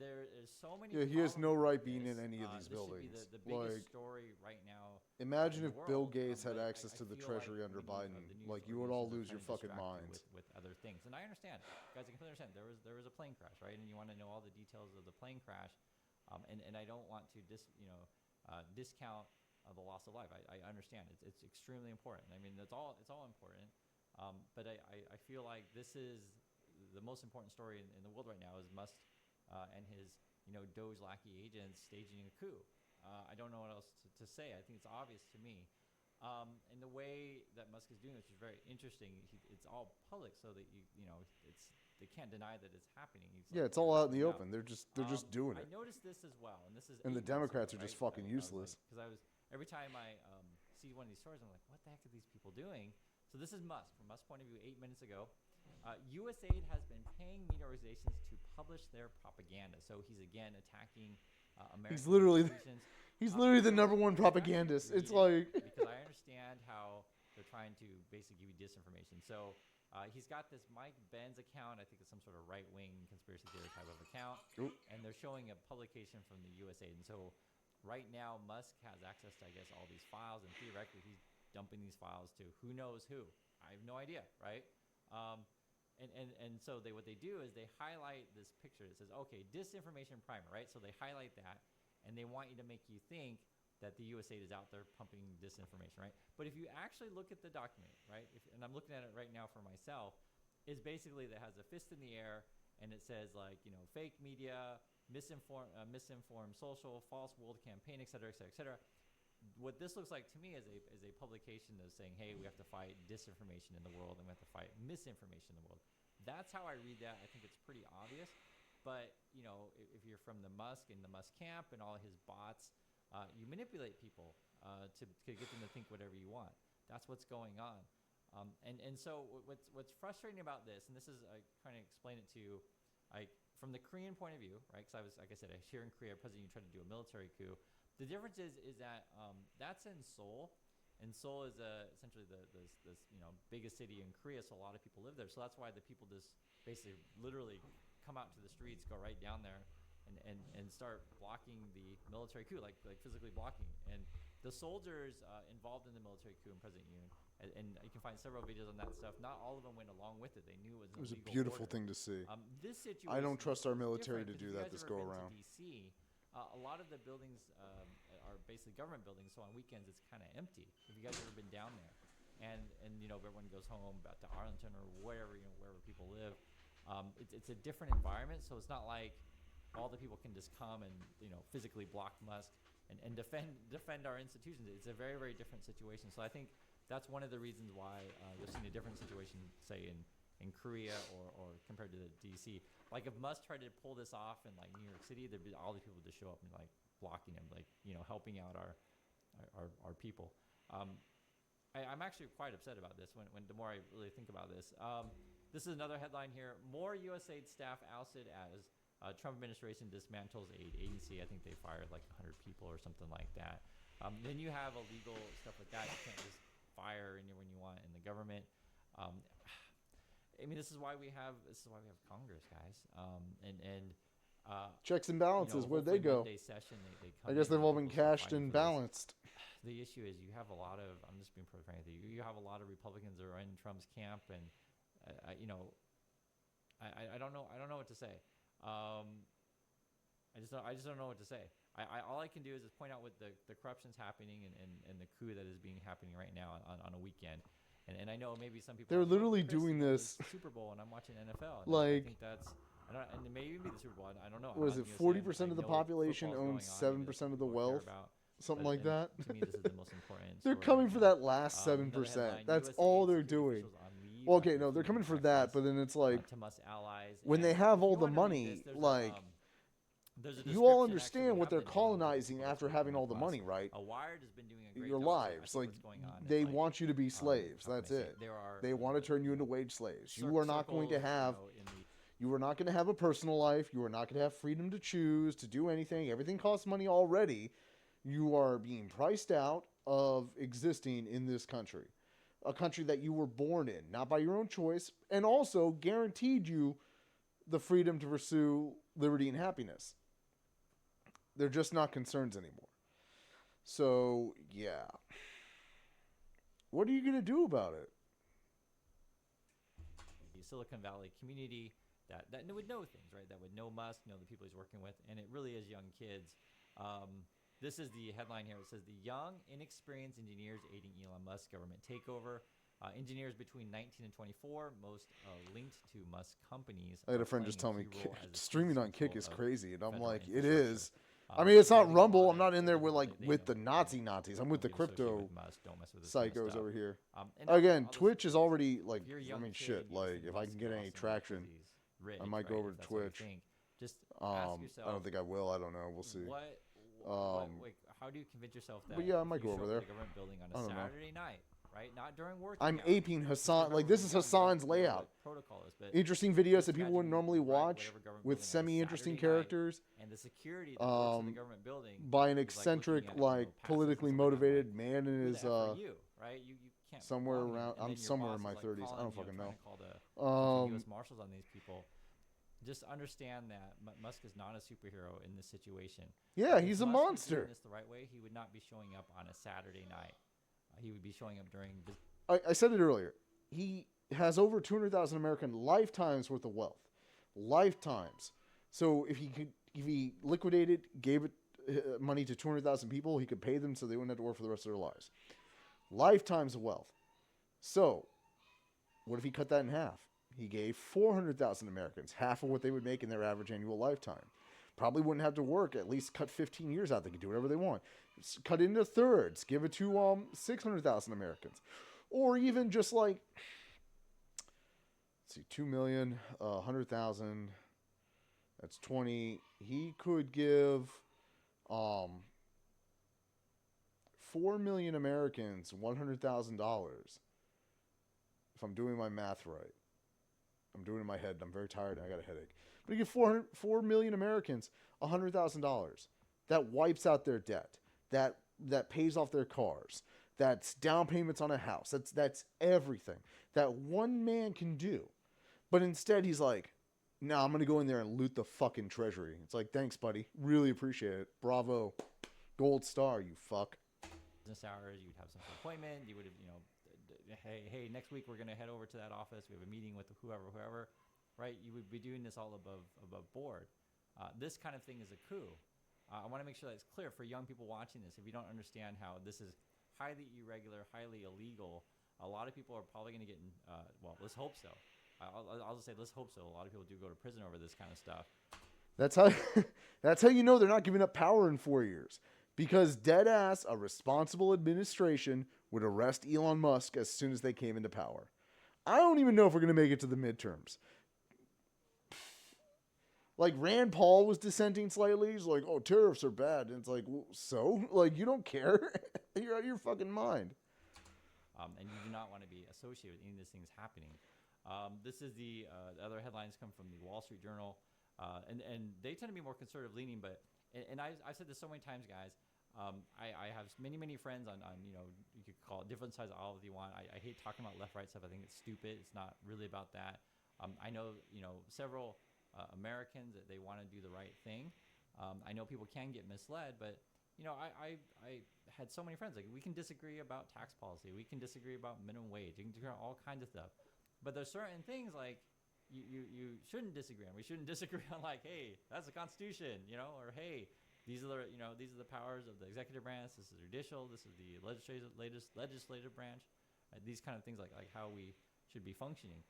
There is so many. Yeah, he has no right being in this. any of these This should buildings. be the biggest Like, story right now. imagine in if the Bill world, Gates had but access to the feel Treasury like under maybe, Biden. the news Like, you would all organizations lose are your trying to fucking distract you minds. with other things. And I understand, guys. I completely understand. There was a plane crash, right? And you want to know all the details of the plane crash. And I don't want to discount the loss of life. I understand it's extremely important. I mean, it's all important. But I feel like this is the most important story in the world right now is Musk and his Doge lackey agents staging a coup. I don't know what else to say. I think it's obvious to me. And the way that Musk is doing this is very interesting. It's all public, so that they can't deny that it's happening. It's all out in the open. They're just doing I it. noticed this as well, and this is. And the 8 months Democrats ago, are just right? fucking useless. Because every time I see one of these stories, I'm like, what the heck are these people doing? So this is Musk. From Musk's point of view, 8 minutes ago, USAID has been paying media organizations to publish their propaganda. So he's again attacking American institutions. He's literally the number one propagandist. It's like because I understand how they're trying to basically give you disinformation. So he's got this Mike Benz account. I think it's some sort of right-wing conspiracy theory type of account. Oop. And they're showing a publication from the USAID. And so right now, Musk has access to, I guess, all these files. And theoretically, he's dumping these files to who knows who. I have no idea, right? And so what they do is they highlight this picture that says, okay, disinformation primer, right? So they highlight that, and they want you to make you think that the USAID is out there pumping disinformation, right? But if you actually look at the document, right, and I'm looking at it right now for myself, is basically that has a fist in the air, and it says like, fake media, misinformed social, false world campaign, et cetera, et cetera, et cetera. What this looks like to me is a publication that's saying, hey, we have to fight disinformation in the world, and we have to fight misinformation in the world. That's how I read that. I think it's pretty obvious. But, if you're from the Musk and the Musk camp and all his bots, you manipulate people to get them to think whatever you want. That's what's going on. And so what's frustrating about this, and this is, I kind of explain it to you, from the Korean point of view, right? Because I was, like I said, here in Korea, President Yoon tried to do a military coup. The difference is that that's in Seoul. And Seoul is essentially this biggest city in Korea, so a lot of people live there. So that's why the people just basically literally come out to the streets, go right down there, and start blocking the military coup, like physically blocking. And the soldiers involved in the military coup and President Yoon, and you can find several videos on that stuff. Not all of them went along with it. They knew it was a beautiful thing to see. This situation I don't trust our military to different, do that this go around. DC, a lot of the buildings are basically government buildings, so on weekends it's kind of empty. Have you guys ever been down there? And everyone goes home back to Arlington or wherever people live. It's a different environment, so it's not like all the people can just come and physically block Musk and defend our institutions. It's a very, very different situation. So I think that's one of the reasons why you'll see a different situation, say in Korea or compared to the DC. Like if Musk tried to pull this off in like New York City, there'd be all these people just show up and like blocking him, like helping out our people. I'm actually quite upset about this when the more I really think about this. This is another headline here: more USAID staff ousted as Trump administration dismantles aid agency. I think they fired like 100 people or something like that. Then you have illegal stuff like that. You can't just fire anyone you want in the government. I mean, this is why we have Congress, guys. Checks and balances, where'd they go? Session, they I guess they've all been cashed and balanced. The issue is you have a lot of, I'm just being pretty frank with you, you have a lot of Republicans that are in Trump's camp, and I don't know what to say. I just don't know what to say. All I can do is just point out what the corruption's happening and the coup that is happening right now on a weekend. And I know maybe some people they're literally doing this Super Bowl, and I'm watching NFL. And like, I think that's, and it may even be the Super Bowl. I don't know. Was it 40% of the population owns 7% of the wealth? Something like that. To me, this is the most important. They're coming for that last 7%. That's all they're doing. leave. Well, okay, no, if they're you coming for have that, this, but then it's like to Musk allies. when And they have if all you the wanna read money, this, there's like there's a you all description, actually, understand we what have they're the name of the colonizing people after that's having working all the with money, Musk. right? Wired has been doing a great Your job. So I lives, think like what's going on is, they like, want you to be slaves. how can I That's say it. there are They want to turn you into wage slaves. You are not going to circles, have. in the You are not going to have a personal life. You are not going to have freedom to choose, to do anything. Everything costs money already. You are being priced out of existing in this country. A country that you were born in, not by your own choice, and also guaranteed you the freedom to pursue liberty and happiness. They're just not concerns anymore. So, yeah. What are you going to do about it? the Silicon Valley community that would know things, right? That would know Musk, know the people he's working with, and it really is young kids. This is the headline here. It says, the young, inexperienced engineers aiding Elon Musk's government takeover. Engineers between 19 and 24, most linked to Musk companies. I had a are friend just tell playing me a key role as a streaming on central Kick is of crazy, and I'm federal like, it infrastructure. is. I mean, it's not There's a Rumble. lot I'm not of in there with things like that they with know, the you Nazis. I'm with the don't get associated crypto with Musk, don't mess with this kind of psychos stuff. over here. And Again, I'll just Twitch say is this, already like, if you're a I young mean, kid shit. and you Like, think if I Musk can is get any awesome traction, because he's rich, I might go right? over If to that's what you Twitch. think, just ask yourself. I don't think I will. I don't know. We'll see. How do you convince yourself that? But yeah, I if might you go show over up there. at the government building on I a don't know. Saturday night, right? Not during work. I'm aping Hassan. Like, this is Hassan's layout. Interesting videos that people wouldn't normally watch with semi-interesting characters. And the security that works in the government building by an is eccentric, looking at, like passes politically and stuff like that. motivated man in Who his the F are you, right? You can't somewhere belong here. around. And I'm then your somewhere boss in my is, like, 30s. I calling, don't fucking trying know. to call the U.S. Marshals on these people. Just understand that Musk is not a superhero in this situation. Yeah, If he's a Musk was monster. doing this the right way, he would not be showing up on a Saturday night. He would be showing up during. I said it earlier. He has over 200,000 American lifetimes worth of wealth. Lifetimes. So if he liquidated, gave it money to 200,000 people, he could pay them so they wouldn't have to work for the rest of their lives. Lifetimes of wealth. So what if he cut that in half? He gave 400,000 Americans half of what they would make in their average annual lifetime. Probably wouldn't have to work. At least cut 15 years out. They could do whatever they want. Cut into thirds. Give it to 600,000 Americans. Or even just like, let's see, 2 million, 100,000. That's 20. He could give 4 million Americans $100,000. If I'm doing my math right. I'm doing it in my head. I'm very tired. I got a headache. But you give 4 million Americans $100,000. That wipes out their debt. That pays off their cars. That's down payments on a house. That's everything that one man can do. But instead, he's like, "No, I'm gonna go in there and loot the fucking treasury." It's like, thanks, buddy. Really appreciate it. Bravo, gold star, you fuck. Business hours, you'd have some appointment. You would have, hey, next week we're gonna head over to that office. We have a meeting with whoever, right? You would be doing this all above board. This kind of thing is a coup. I want to make sure that it's clear for young people watching this. If you don't understand how this is highly irregular, highly illegal, a lot of people are probably going to get in, well, let's hope so. I'll just say let's hope so. A lot of people do go to prison over this kind of stuff. That's how you know they're not giving up power in 4 years. Because dead ass, a responsible administration would arrest Elon Musk as soon as they came into power. I don't even know if we're going to make it to the midterms. Like, Rand Paul was dissenting slightly. He's like, oh, tariffs are bad. And it's like, well, so? Like, you don't care? You're out of your fucking mind. And you do not want to be associated with any of these things happening. This is the other headlines come from the Wall Street Journal. And they tend to be more conservative leaning. But I've said this so many times, guys. I have many friends on you could call it different sides of all if you want. I hate talking about left-right stuff. I think it's stupid. It's not really about that. I know, several Americans that they want to do the right thing. I know people can get misled, but I had so many friends. Like, we can disagree about tax policy. We can disagree about minimum wage. You can disagree on all kinds of stuff. But there's certain things like you shouldn't disagree on. We shouldn't disagree on, like, hey, that's the Constitution, or hey, these are the powers of the executive branch. This is the judicial. This is the legislative branch. These kind of things like how we should be functioning.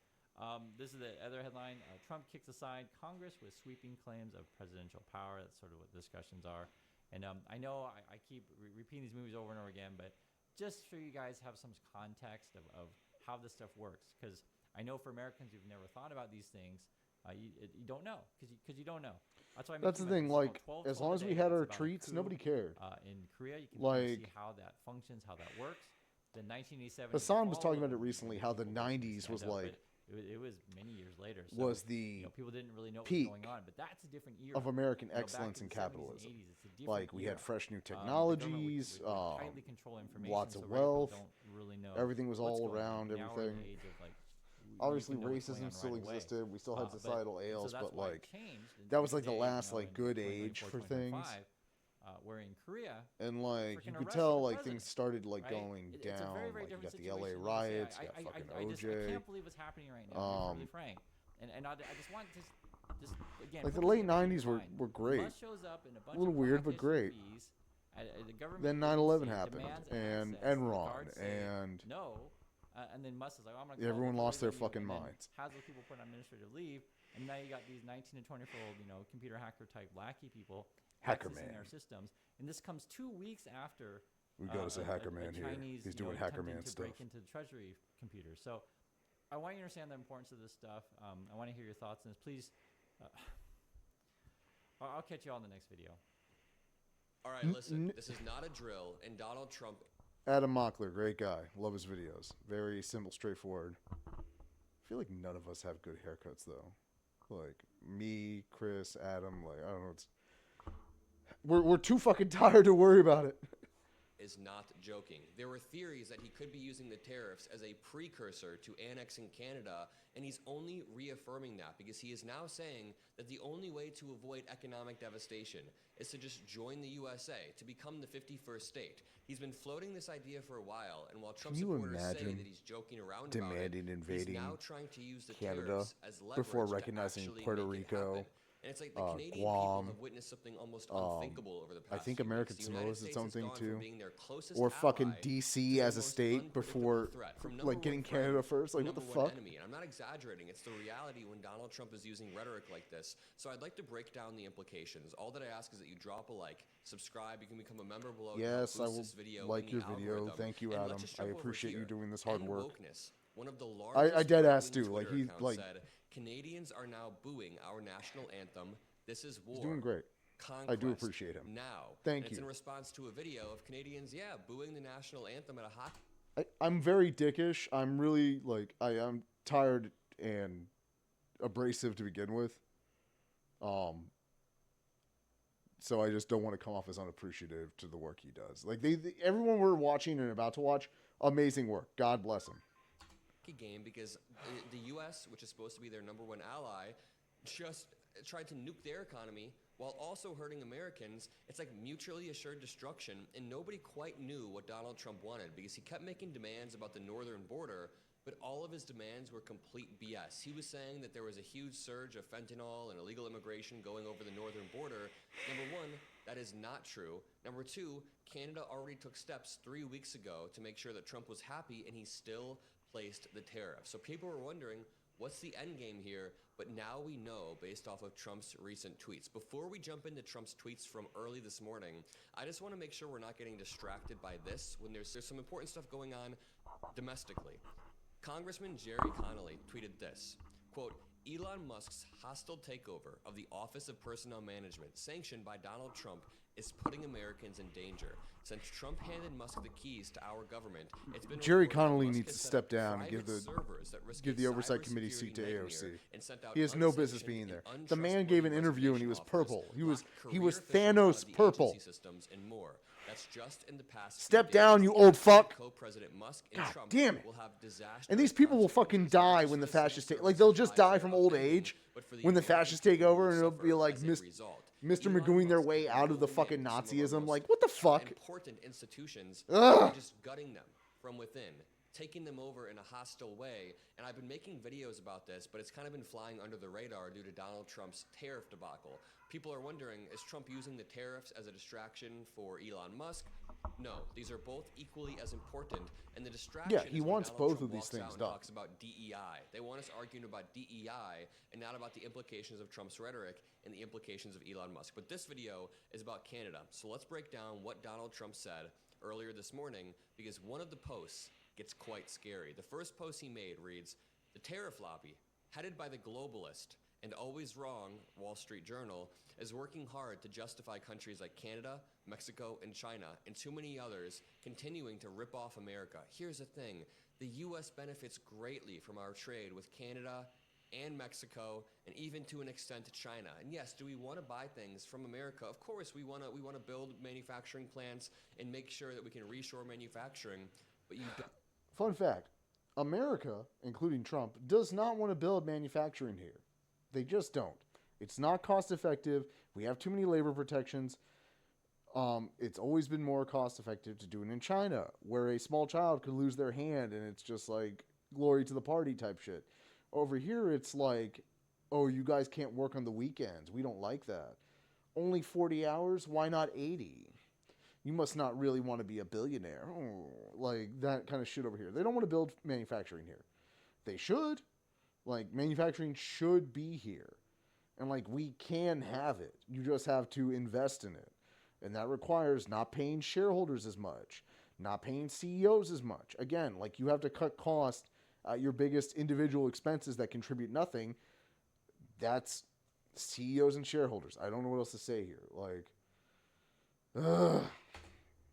This is the other headline. Trump kicks aside Congress with sweeping claims of presidential power. That's sort of what discussions are. And I know I keep repeating these movies over and over again, but just so you guys have some context of how this stuff works, because I know for Americans who've never thought about these things, you don't know because you don't know. That's why. That's the thing. Like, as long as we had our treats, nobody cared. In Korea, you can like, see how that functions, how that works. The 1987. Hassan was talking about it recently. How the 90s was like. It was many years later. So, was the people didn't really know what peak was going on, but that's a different era of American back excellence in and the 70s and capitalism. 80s, it's a different Like, we era. had fresh new The government technologies, would tightly control information, lots so of right now wealth. don't really know Everything was what's all going on. around Now we're in everything. the age of, like, Obviously, you know what's going racism on still right away. existed. We still had societal ails, so that's but why it like changed in that was like the today, last you know, like in good 2024, age for things. 2025, where in Korea, And like you freaking could arrested tell the like president, things started like right? going It's a down. very, very Like you different got the LA situation. riots, I you got fucking I OJ. can't believe what's happening right now. To be really frank, and I just want to just again. Like the put late this in '90s were mind. great. Musk shows up in a bunch A little of weird, but black great. SUVs at the government Then agency, 9/11 happened, demands and access, the Enron, guards say and no, and then Musk is like, oh, I'm gonna call everyone the lost their police on you, fucking and then minds. has those people put on administrative leave, and now you got these 19 and 24-year-old, computer hacker type lackey people Hacker accessing Man. their systems, and this comes 2 weeks after. We go to Hacker Man here. Chinese, He's doing Hacker Man to stuff. break into the Treasury computers. So, I want you to understand the importance of this stuff. I want to hear your thoughts on this. Please, I'll catch you all in the next video. All right, listen. This is not a drill, and Donald Trump. Adam Mockler, great guy. Love his videos. Very simple, straightforward. I feel like none of us have good haircuts though. Like me, Chris, Adam. Like I don't know. We're too fucking tired to worry about it. Is not joking. There were theories that he could be using the tariffs as a precursor to annexing Canada, and he's only reaffirming that because he is now saying that the only way to avoid economic devastation is to just join the USA, to become the 51st state. He's been floating this idea for a while, and while Trump supporters say that he's joking around about it, he's now trying to use the Canada tariffs as leverage before to recognizing actually Puerto make it Rico. happen. And it's like the Canadian Guam, people have witnessed something almost unthinkable over the past I think few American weeks. The United Samoa did States has something gone from too. being their closest Or fucking ally DC to as the a most state unpredictable before threat. From like number getting one friend Canada first. Like to what the number one fuck? enemy. And I'm not exaggerating. It's the reality when Donald Trump is using rhetoric like this. So I'd like to break down the implications. All that I ask is that you drop a like, subscribe. You can become a member below. Yes, I will this video like in your the video. algorithm. Thank you, And Adam. let's just I jump over appreciate you here. doing this hard End work. Wokeness, one of the largest I dead ass right-wing do. Like Twitter he accounts like said, Canadians are now booing our national anthem. This is war. he's doing great. I do appreciate him. Now, Thank It's you. in response to a video of Canadians, booing the national anthem at a hockey. I'm very dickish. I'm really like I'm tired and abrasive to begin with. So I just don't want to come off as unappreciative to the work he does. Like everyone we're watching and about to watch, amazing work. God bless him. Game because the U.S., which is supposed to be their number one ally, just tried to nuke their economy while also hurting Americans. It's like mutually assured destruction, and nobody quite knew what Donald Trump wanted because he kept making demands about the northern border, but all of his demands were complete BS. He was saying that there was a huge surge of fentanyl and illegal immigration going over the northern border. Number one, that is not true. Number two, Canada already took steps 3 weeks ago to make sure that Trump was happy, and he still placed the tariff. So people were wondering, what's the end game here? But now we know based off of Trump's recent tweets. Before we jump into Trump's tweets from early this morning, I just want to make sure we're not getting distracted by this when there's some important stuff going on domestically. Congressman Jerry Connolly tweeted this, quote, Elon Musk's hostile takeover of the Office of Personnel Management, sanctioned by Donald Trump, is putting Americans in danger. Since Trump handed Musk the keys to our government, it's been Jerry reported that Connolly Musk needs has to set step up down and private give the oversight committee cybersecurity seat to nightmare AOC. and sent out He has no business unsanctioned being and there. The man untrustworthy gave an interview and he was reservation purple. officers, He was career Thanos officials on the purple. agency systems and more. That's just in the past Step few days. down, you old fuck. Co-President Musk and God Trump damn it. will have disastrous And these people will fucking die when the fascists take. Like they'll just die from old age when the fascists take over, and it'll be like Mr. Magooing their way out of the fucking Nazism. Like what the fuck? Important institutions, Ugh. just gutting them from within, taking them over in a hostile way. And I've been making videos about this, but it's kind of been flying under the radar due to Donald Trump's tariff debacle. People are wondering, is Trump using the tariffs as a distraction for Elon Musk? No, these are both equally as important. And the distraction Yeah, he is when wants Donald both Trump of these walks out things and done. talks about DEI. They want us arguing about DEI and not about the implications of Trump's rhetoric and the implications of Elon Musk. But this video is about Canada. So let's break down what Donald Trump said earlier this morning, because one of the posts gets quite scary. The first post he made reads, The tariff lobby, headed by the globalist and always wrong Wall Street Journal, is working hard to justify countries like Canada, Mexico, and China, and too many others, continuing to rip off America. Here's the thing. The U.S. benefits greatly from our trade with Canada and Mexico, and even to an extent China. And yes, do we want to buy things from America? Of course, we want to build manufacturing plants and make sure that we can reshore manufacturing, but you don't. Fun fact, America, including Trump, does not want to build manufacturing here. They just don't. It's not cost effective. We have too many labor protections. It's always been more cost effective to do it in China, where a small child could lose their hand and it's just like glory to the party type shit. Over here, it's like, oh, you guys can't work on the weekends. We don't like that. Only 40 hours? Why not 80? You must not really want to be a billionaire. Oh, like that kind of shit over here. They don't want to build manufacturing here. They should. Like, manufacturing should be here. And, like, we can have it. You just have to invest in it. And that requires not paying shareholders as much, not paying CEOs as much. Again, like, you have to cut costs at your biggest individual expenses that contribute nothing. That's CEOs and shareholders. I don't know what else to say here. Like, ugh.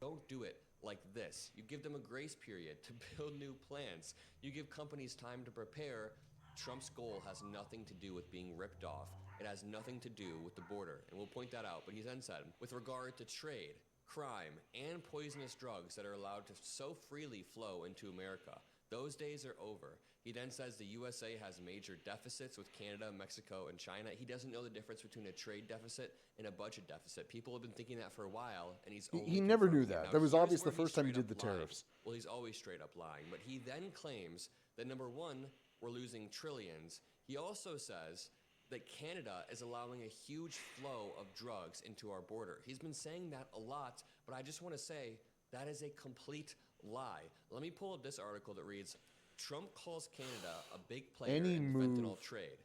Don't do it like this. You give them a grace period to build new plants. You give companies time to prepare. Trump's goal has nothing to do with being ripped off. It has nothing to do with the border, and we'll point that out. But he then said, with regard to trade, crime, and poisonous drugs that are allowed to so freely flow into America, those days are over. He then says the USA has major deficits with Canada, Mexico, and China. He doesn't know the difference between a trade deficit and a budget deficit. People have been thinking that for a while, and he never knew confirming it. that. Now, That was here's obvious the where he's first time he straight did the up lying. tariffs. Well, he's always straight up lying. But he then claims that, number one, we're losing trillions. He also says that Canada is allowing a huge flow of drugs into our border. He's been saying that a lot, but I just want to say that is a complete lie. Let me pull up this article that reads, Trump calls Canada a big player Any in the move fentanyl trade.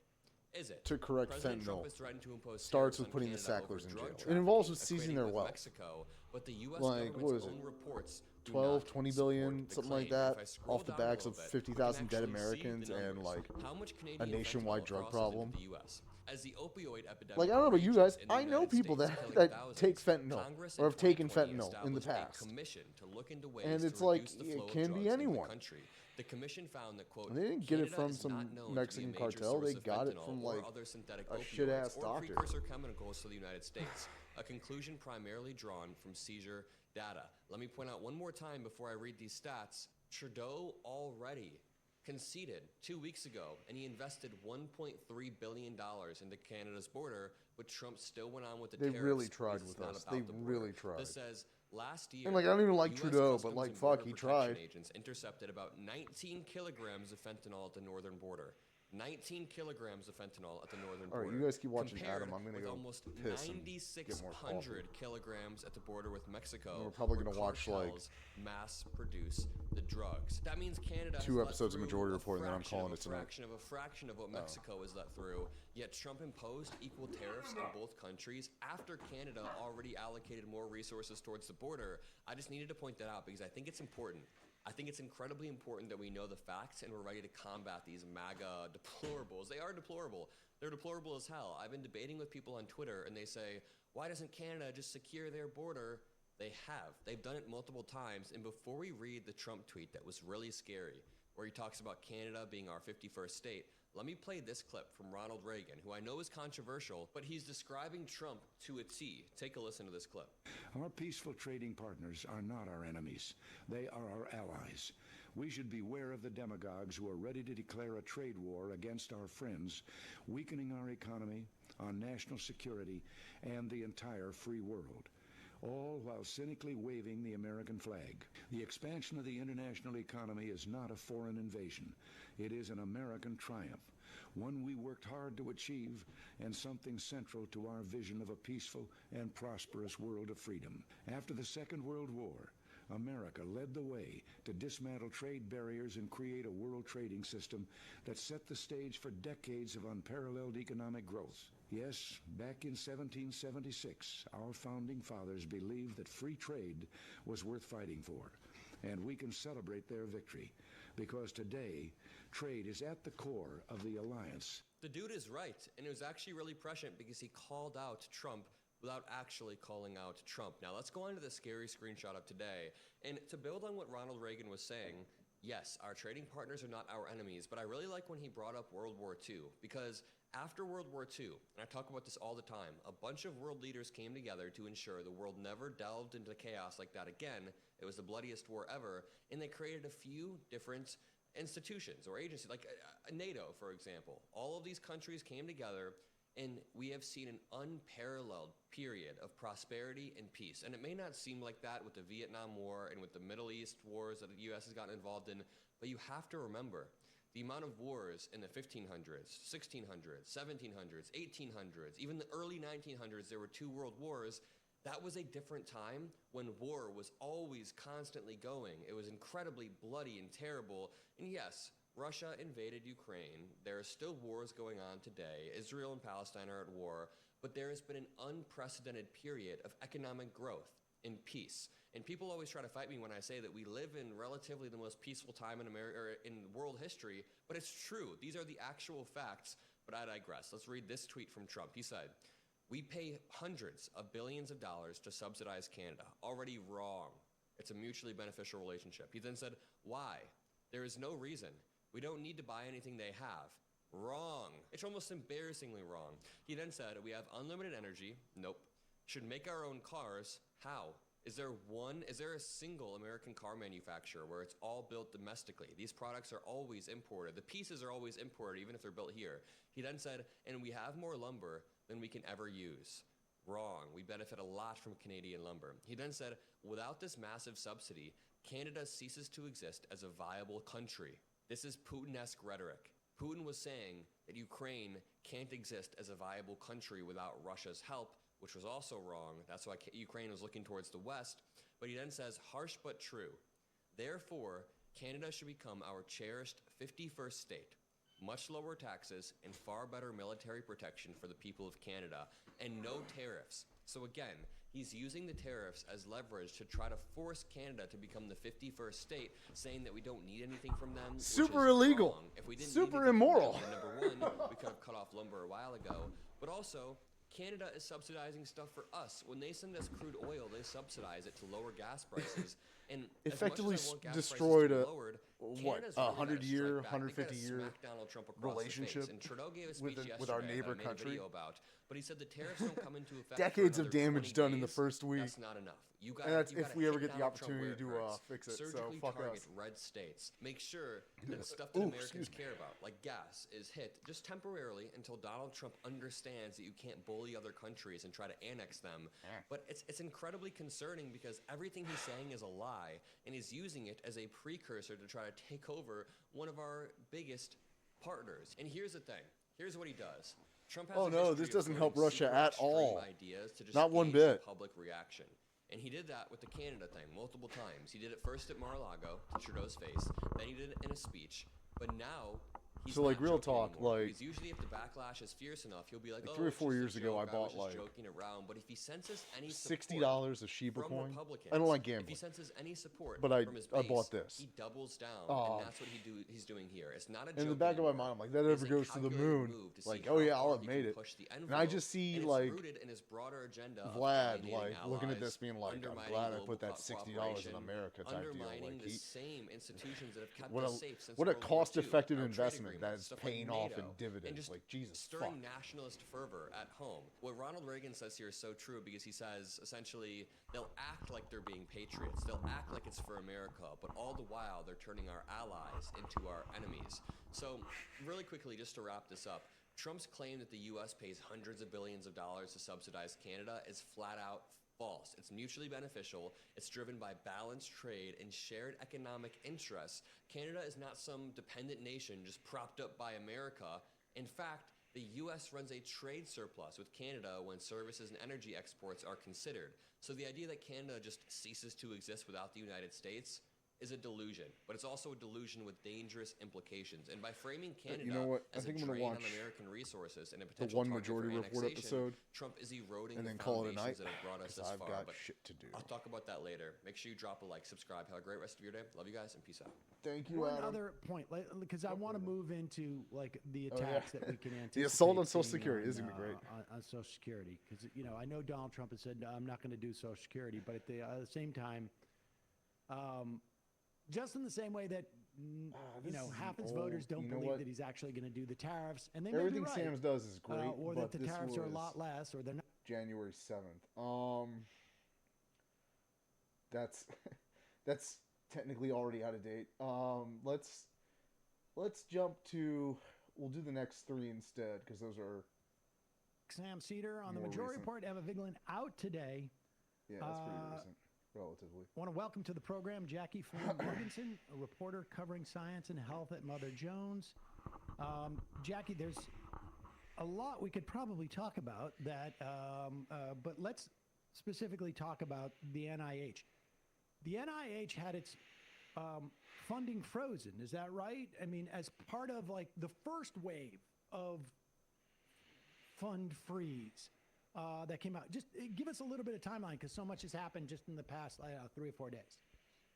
Is it? to correct President Trump fentanyl is threatening to impose starts tariffs with on putting the Canada over Sacklers in drug jail. It involves with trafficking, seizing equating their with wealth. Mexico, but the U.S. Like, what is government's it? own reports do 12, not 20 support billion, the something claim. like that, If I scroll off the down a backs of little bit, you can 50,000 dead actually see the Americans and numbers. like How much a Canadian nationwide fentanyl drug crosses problem. into the U.S. As the opioid epidemic Like, I don't know about you rages guys, in the I know United people States, that, killing that thousands, take fentanyl Congress or in have taken 2020 fentanyl in the established past. a commission to look into ways And it's to like, reduce the it flow of can drugs be into anyone. the country. The commission found that, quote, And they didn't get it Canada from is some not known to be a Mexican major cartel. source They of got it fentanyl from, or like, other synthetic a opioids shit-ass or doctor. precursor chemicals to the United States, a conclusion primarily drawn from seizure data. Let me point out one more time before I read these stats. Trudeau already conceded 2 weeks ago, and he invested $1.3 billion into Canada's border, but Trump still went on with the They tariffs really because tried it's with not us. about They the border. really tried. This says last year, And, like, I don't even like US Trudeau, but, Customs like, and fuck, Border he Protection tried. Agents intercepted about 19 kilograms of fentanyl at the northern border. 19 kilograms of fentanyl at the northern All right, border. you guys keep watching compared Adam. I'm gonna with go almost piss and get more coffee. 9,600 kilograms at the border with Mexico. And we're probably where gonna watch, like, cartels mass produce the drugs. That means Canada has 2 let episodes of through Majority a Report, and then I'm fraction calling of it tonight. a fraction of what Mexico has let through. Yet Trump imposed equal tariffs in both countries after Canada already allocated more resources towards the border. I just needed to point that out because I think it's important. I think it's incredibly important that we know the facts and we're ready to combat these MAGA deplorables. They are deplorable. They're deplorable as hell. I've been debating with people on Twitter and they say, why doesn't Canada just secure their border? They have. They've done it multiple times. And before we read the Trump tweet that was really scary, where he talks about Canada being our 51st state, let me play this clip from Ronald Reagan, who I know is controversial, but he's describing Trump to a T. Take a listen to this clip. Our peaceful trading partners are not our enemies. They are our allies. We should beware of the demagogues who are ready to declare a trade war against our friends, weakening our economy, our national security, and the entire free world, all while cynically waving the American flag. The expansion of the international economy is not a foreign invasion. It is an American triumph, one we worked hard to achieve, and something central to our vision of a peaceful and prosperous world of freedom. After the Second World War, America led the way to dismantle trade barriers and create a world trading system that set the stage for decades of unparalleled economic growth. Yes, back in 1776, our founding fathers believed that free trade was worth fighting for. and we can celebrate their victory, because today, trade is at the core of the alliance. The dude is right, and it was actually really prescient because he called out Trump without actually calling out Trump. Now let's go on to the scary screenshot of today, and to build on what Ronald Reagan was saying, yes, our trading partners are not our enemies, but I really like when he brought up World War II, because after World War II, and I talk about this all the time, a bunch of world leaders came together to ensure the world never delved into chaos like that again. It was the bloodiest war ever, and they created a few different institutions or agencies, like NATO, for example. All of these countries came together, and we have seen an unparalleled period of prosperity and peace. And it may not seem like that with the Vietnam War and with the Middle East wars that the U.S. has gotten involved in, but you have to remember the amount of wars in the 1500s, 1600s, 1700s, 1800s, even the early 1900s, there were 2 world wars. That was a different time when war was always constantly going. It was incredibly bloody and terrible. And yes, Russia invaded Ukraine. There are still wars going on today. Israel and Palestine are at war. But there has been an unprecedented period of economic growth and peace. And people always try to fight me when I say that we live in relatively the most peaceful time in America, or in world history. But it's true. These are the actual facts. But I digress. Let's read this tweet from Trump. He said, "We pay hundreds of billions of dollars to subsidize Canada. Already wrong. It's a mutually beneficial relationship." He then said, "Why? There is no reason. We don't need to buy anything they have." Wrong. It's almost embarrassingly wrong. He then said, "We have unlimited energy." Nope. "Should make our own cars." How? Is there a single American car manufacturer where it's all built domestically? These products are always imported. The pieces are always imported, even if they're built here. He then said, "And we have more lumber than we can ever use." Wrong. We benefit a lot from Canadian lumber. He then said, "Without this massive subsidy, Canada ceases to exist as a viable country." This is Putin-esque rhetoric. Putin was saying that Ukraine can't exist as a viable country without Russia's help, which was also wrong. That's why Ukraine was looking towards the West. But he then says, harsh but true. "Therefore, Canada should become our cherished 51st state. Much lower taxes and far better military protection for the people of Canada, and no tariffs." So again, he's using the tariffs as leverage to try to force Canada to become the 51st state, saying that we don't need anything from them. Super illegal. Wrong. If we didn't Super need anything from immoral. them, then number one, we could have cut off lumber a while ago. But also, Canada is subsidizing stuff for us. When they send us crude oil, they subsidize it to lower gas prices. And effectively as much as I want gas destroyed prices to a be lowered, what, Canada's a really gotta 100-year, strike back. They 150-year gotta smack Donald Trump across relationship the face. And Trudeau gave a speech with our yesterday neighbor that I made a country. video about. But he said the tariffs don't come into effect. Decades for of another damage 20 done in the days. first week. That's not enough. You got. And that's if we ever get the opportunity to fix it. So Surgically fuck target us. red states. Make sure that stuff that Ooh, Americans excuse me. care about, like gas, is hit just temporarily until Donald Trump understands that you can't bully other countries and try to annex them. But it's incredibly concerning because everything he's saying is a lie, and he's using it as a precursor to try to take over one of our biggest partners. And here's the thing. Here's what he does. Trump has Oh a no, history this of doesn't help throwing Russia super at extreme all. Ideas to just Not one gauge the bit. public reaction. And he did that with the Canada thing multiple times. He did it first at Mar-a-Lago to Trudeau's face. Then he did it in a speech. But now he's So, like, not real joking talk, anymore. like- Because usually if the backlash is fierce enough, he'll be like, Like oh, 3 or it's 4 just a years ago, I joke, bought, was just like, joking around. But if he senses any $60 a Shiba from coin. Republicans, I don't like if he gambling, senses any support but I from his I base, bought this. he doubles down, Uh, and that's what he's doing here. It's not a joke In the back of my anymore. mind, I'm like, that It is ever a goes to the calculated moon. move to see Like, how oh yeah, far I'll have he made can it. push the And I just envelope, see and it's like rooted in his broader agenda of Vlad, alienating like looking at allies, this, being like, I'm undermining glad I global put that $60 in cooperation, America type deal. undermining Like, the same institutions that have kept what us a safe since what a World War II, cost-effective our trade investment that agreements, is stuff like paying off in NATO, and dividends. just Like Jesus stirring fuck. nationalist fervor at home. What Ronald Reagan says here is so true because he says essentially they'll act like they're being patriots. They'll act like it's for America, but all the while they're turning our allies into our enemies. So really quickly, just to wrap this up, Trump's claim that the U.S. pays hundreds of billions of dollars to subsidize Canada is flat out false. It's mutually beneficial. It's driven by balanced trade and shared economic interests. Canada is not some dependent nation just propped up by America. In fact, the U.S. runs a trade surplus with Canada when services and energy exports are considered. So the idea that Canada just ceases to exist without the United States is a delusion, but it's also a delusion with dangerous implications. And by framing Canada You know what? I as a think I'm gonna drain on watch American resources and a the potential One target Majority for Report annexation, episode, Trump is eroding and the then call it a foundations night, that have brought us 'cause this I've far. got But shit to do. I'll talk about that later. Make sure you drop a like, subscribe. Have a great rest of your day. Love you guys, and peace out. Thank you, One Adam. other point, because I want to move into like the Oh, yeah. attacks that we can anticipate. The assault on Social seeing Security is gonna be great. on Social Security, because I know Donald Trump has said I'm not going to do Social Security, but at the same time, just in the same way that half his voters don't believe that he's actually going to do the tariffs, and they may Everything be right, Sam's does is great, or but that the this tariffs are a was lot less, or they're not. January 7th. That's technically already out of date. Let's jump to. We'll do the next three instead because those are. Sam Cedar on the more Majority recent. Report. Emma Vigeland out today. Yeah, that's pretty recent, relatively. Want to welcome to the program Jackie Flynn Mogensen, a reporter covering science and health at Mother Jones. Jackie, there's a lot we could probably talk about that, but let's specifically talk about the NIH. The NIH had its funding frozen, is that right? I mean, as part of like the first wave of fund freeze that came out. Just give us a little bit of timeline, because so much has happened just in the past 3 or 4 days.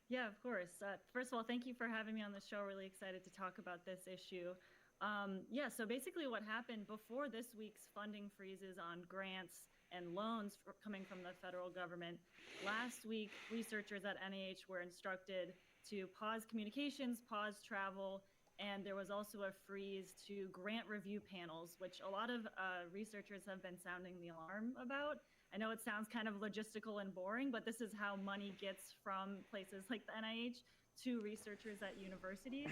Yeah, of course. First of all, thank you for having me on the show. Really excited to talk about this issue. So basically what happened before this week's funding freezes on grants and loans coming from the federal government, last week researchers at NIH were instructed to pause communications, pause travel, and there was also a freeze to grant review panels, which a lot of researchers have been sounding the alarm about. I know it sounds kind of logistical and boring, but this is how money gets from places like the NIH to researchers at universities.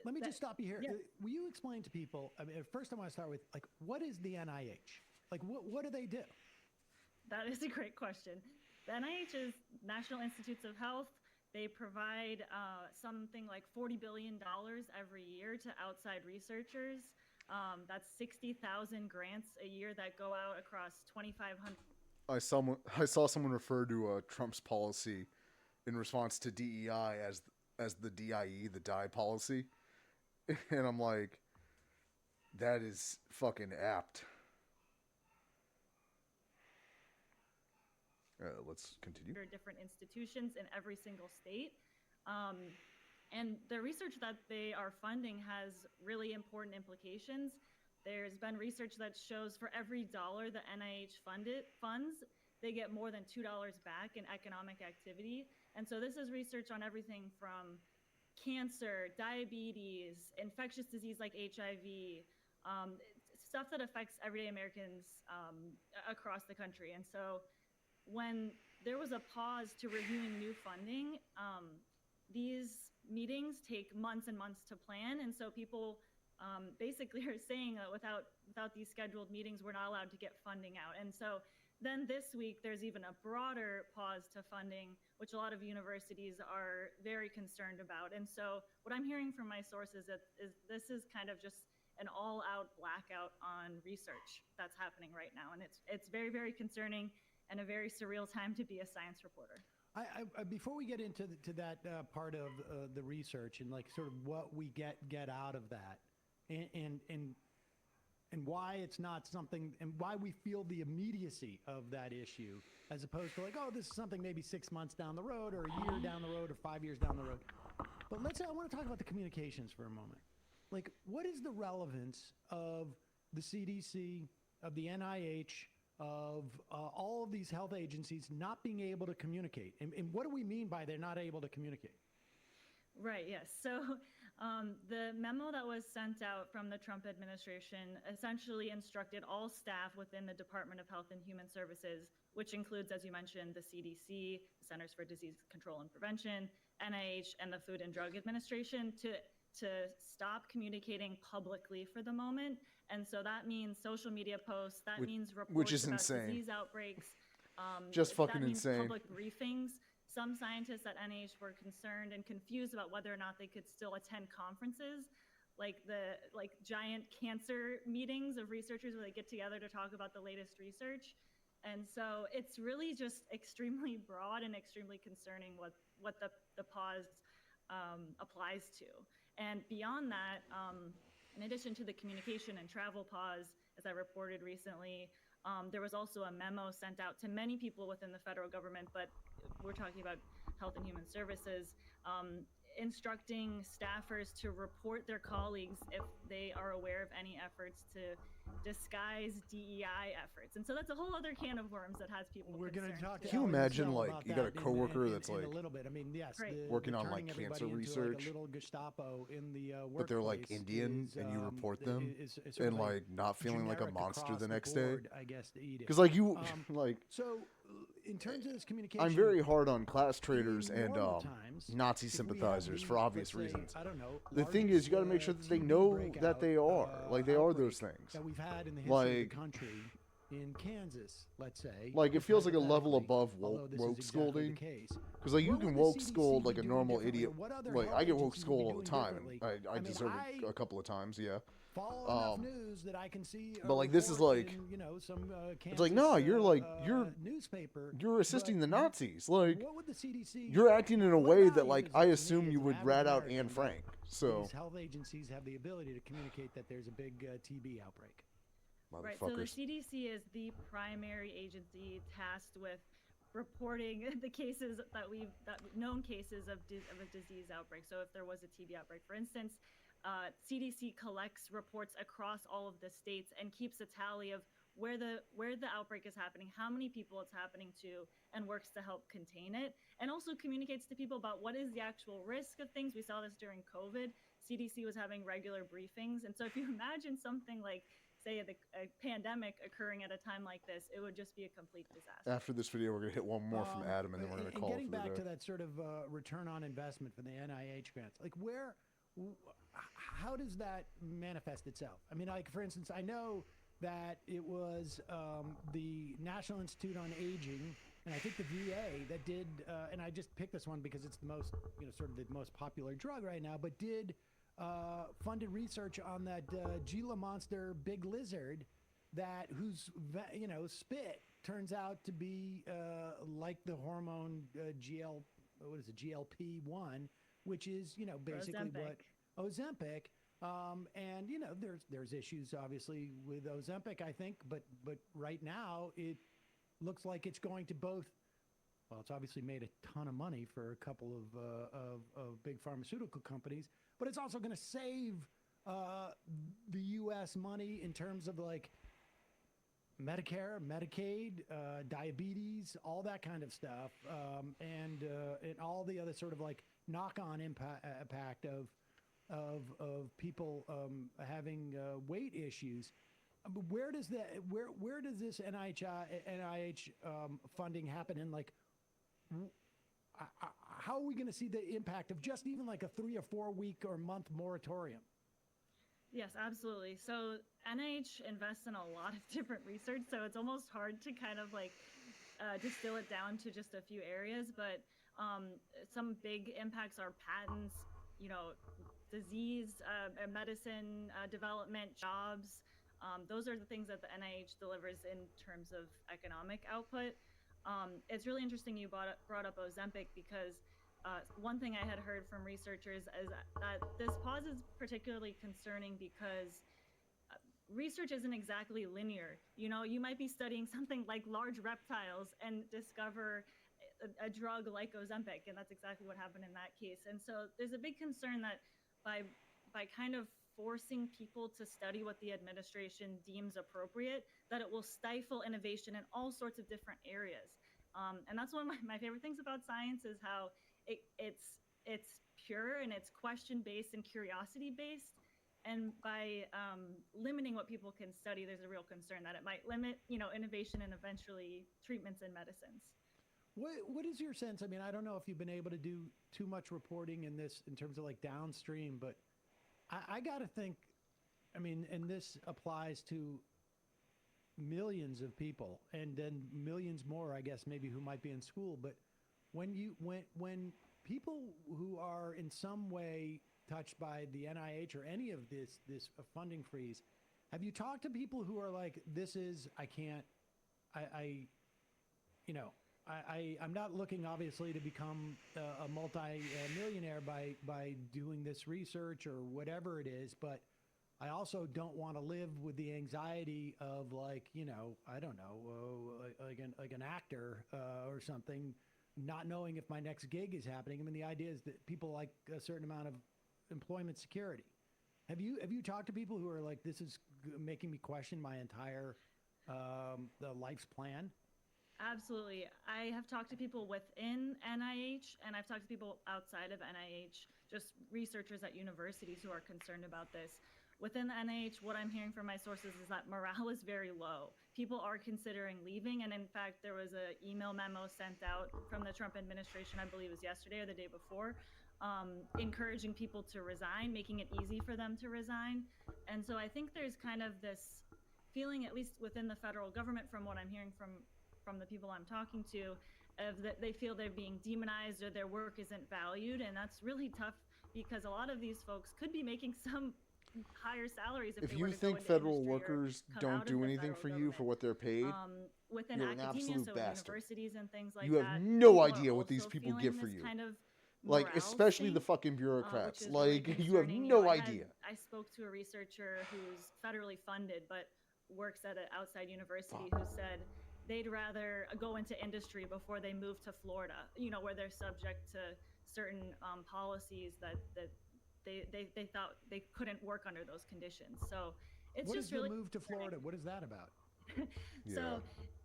Let me just stop you here. Yeah. Will you explain to people, I mean, first I want to start with, like, what is the NIH? Like, what do they do? That is a great question. The NIH is National Institutes of Health. They provide something like $40 billion every year to outside researchers. That's 60,000 grants a year that go out across 2,500. I saw someone refer to Trump's policy in response to DEI as the DIE, the die policy, and I'm like, that is fucking apt. Let's continue. Different institutions in every single state. And the research that they are funding has really important implications. There's been research that shows for every dollar the NIH funds, they get more than $2 back in economic activity. And so this is research on everything from cancer, diabetes, infectious disease like HIV, stuff that affects everyday Americans across the country. And so when there was a pause to reviewing new funding, these meetings take months and months to plan. And so people basically are saying that without these scheduled meetings, we're not allowed to get funding out. And so then this week, there's even a broader pause to funding, which a lot of universities are very concerned about. And so what I'm hearing from my sources is this is kind of just an all-out blackout on research that's happening right now. And it's very, very concerning and a very surreal time to be a science reporter. Before we get into that part of the research and like sort of what we get out of that, and why it's not something, and why we feel the immediacy of that issue, as opposed to like, oh, this is something maybe 6 months down the road, or a year down the road, or 5 years down the road. But I want to talk about the communications for a moment. Like, what is the relevance of the CDC, of the NIH, of all of these health agencies not being able to communicate? And what do we mean by they're not able to communicate? Right, yes. So the memo that was sent out from the Trump administration essentially instructed all staff within the Department of Health and Human Services, which includes, as you mentioned, the CDC, the Centers for Disease Control and Prevention, NIH, and the Food and Drug Administration to stop communicating publicly for the moment. And so that means social media posts, that means reports about disease outbreaks. Just fucking that means insane. Public briefings. Some scientists at NIH were concerned and confused about whether or not they could still attend conferences, like giant cancer meetings of researchers where they get together to talk about the latest research. And so it's really just extremely broad and extremely concerning what the the pause applies to. And beyond that, in addition to the communication and travel pause, as I reported recently, there was also a memo sent out to many people within the federal government, but we're talking about Health and Human Services, instructing staffers to report their colleagues if they are aware of any efforts to disguise DEI efforts. And so that's a whole other can of worms that has people We're going to talk to Can you Ellie imagine, Wiesel like, about you got a that coworker in that's a like little bit. I mean, yes, working on turning like everybody cancer into, research, like a little Gestapo in the but they're like workplace Indian, is, and you report them, is sort and of like not feeling like a generic monster across the next board, day. I guess, to eat it. Because like you, like so in terms of this communication, I'm very hard on class traitors in and normal times, Nazi if we sympathizers have for the, obvious let's say, reasons. I don't know, The thing is, you got to make sure that they TB know breakout, that they are like they are those outbreak things that we've had in the history of like the country in Kansas, let's say. like it feels like a level hypothetically, above although this is woke exactly scolding. the case. Because like you What can would the woke CDC scold like be a doing normal differently, idiot. or what other Like health I get woke agencies would be scolded all the doing time. differently? And I mean, deserve I it a couple of times. Yeah. follow enough news that I can see. But like this is like, in, you know, some it's like no, you're like newspaper. you're assisting the Nazis. Like what would the CDC? you're acting in a way that like I me assume as you an would average rat out American Anne that Frank. So these health agencies have the ability to communicate that there's a big TB outbreak. Right, so the CDC is the primary agency tasked with reporting the cases that known cases of a disease outbreak. So if there was a TB outbreak, for instance, CDC collects reports across all of the states and keeps a tally of where the outbreak is happening, how many people it's happening to, and works to help contain it, and also communicates to people about what is the actual risk of things. We saw this during COVID. CDC was having regular briefings, and so if you imagine something like, say, a pandemic occurring at a time like this, it would just be a complete disaster. after this video, we're gonna hit one more from Adam, and then we're gonna call it Getting for the back day. to that sort of return on investment for the NIH grants, like how does that manifest itself? I mean, like for instance, I know that it was the National Institute on Aging, and I think the VA that did, and I just picked this one because it's the most, sort of the most popular drug right now, but did funded research on that Gila monster big lizard whose spit turns out to be like the hormone GLP-1, which is basically what Ozempic. And there's issues obviously with Ozempic, I think, but right now it looks like it's going to both. Well, it's obviously made a ton of money for a couple of big pharmaceutical companies, but it's also going to save the U.S. money in terms of like Medicare, Medicaid, diabetes, all that kind of stuff, and all the other sort of like knock-on impact of people having weight issues. Where does this NIH funding happen in? Like, how are we going to see the impact of just even like a 3 or 4 week or month moratorium? Yes, absolutely. So NIH invests in a lot of different research, so it's almost hard to kind of like distill it down to just a few areas. But some big impacts are patents, disease, medicine development, jobs. Those are the things that the NIH delivers in terms of economic output. It's really interesting you brought up Ozempic because one thing I had heard from researchers is that this pause is particularly concerning because research isn't exactly linear. You might be studying something like large reptiles and discover a drug like Ozempic, and that's exactly what happened in that case. And so there's a big concern that by kind of forcing people to study what the administration deems appropriate, that it will stifle innovation in all sorts of different areas. And that's one of my favorite things about science is how it's pure and it's question-based and curiosity-based. And by limiting what people can study, there's a real concern that it might limit, innovation and eventually treatments and medicines. What is your sense? I mean, I don't know if you've been able to do too much reporting in this in terms of like downstream, but I got to think, I mean, and this applies to millions of people and then millions more, I guess, maybe who might be in school. But when people who are in some way touched by the NIH or any of this funding freeze, have you talked to people who are like, this is, I can't, I'm not looking, obviously, to become a multi-millionaire by doing this research or whatever it is, but I also don't want to live with the anxiety of, like, you know, I don't know, like an actor or something, not knowing if my next gig is happening. I mean, the idea is that people like a certain amount of employment security. Have you talked to people who are like, this is making me question my entire the life's plan? Absolutely. I have talked to people within NIH, and I've talked to people outside of NIH, just researchers at universities who are concerned about this. Within the NIH, what I'm hearing from my sources is that morale is very low. People are considering leaving, and in fact, there was an email memo sent out from the Trump administration, I believe it was yesterday or the day before, encouraging people to resign, making it easy for them to resign. And so I think there's kind of this feeling, at least within the federal government, from what I'm hearing from the people I'm talking to, of that they feel they're being demonized or their work isn't valued. And that's really tough because a lot of these folks could be making some higher salaries if they you were to think go into federal industry or workers come don't out of do the anything federal for you government. for what they're paid, Within you're an academia, absolute so bastard. universities and things like You that, have no people are idea what these also people feeling give for this you. kind of Like, morale especially the sink, fucking which bureaucrats. is really Like, you have concerning. You no know, idea. I spoke to a researcher who's federally funded but works at an outside university who said they'd rather go into industry before they move to Florida, you know, where they're subject to certain policies that they thought they couldn't work under those conditions. So it's What just is really the move to Florida? What is that about? So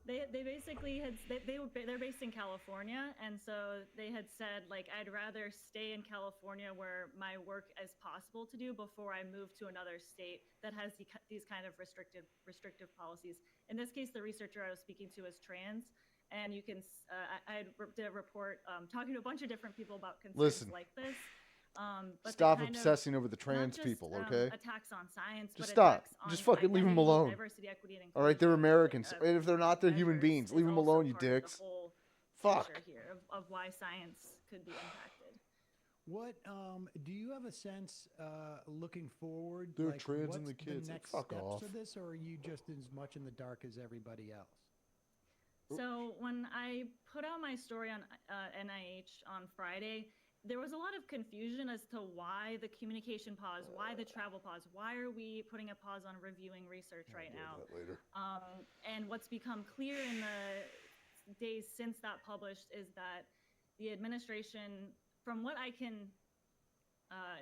they basically had they're based in California, and so they had said, like, I'd rather stay in California where my work is possible to do before I move to another state that has these kind of restrictive policies. In this case, the researcher I was speaking to is trans, and you can I did a report talking to a bunch of different people about concerns Listen. like this. But Stop they kind of obsessing over the not trans just, people, okay? Attacks on science, Just but stop. attacks on Just fucking leave them identity, alone. diversity, equity, and All right, they're inclusion, Americans. And if they're not, they're human measures beings. is Leave them also alone, you part of the dicks. whole Fuck. picture here of why science could be impacted. What do you have a sense looking forward? They're like, trans what's and the kids. The Like, next fuck steps off. of this, or are you just as much in the dark as everybody else? So when I put out my story on NIH on Friday, there was a lot of confusion as to why the communication pause, why the travel pause, why are we putting a pause on reviewing research right now? Later. And what's become clear in the days since that published is that the administration, from what I can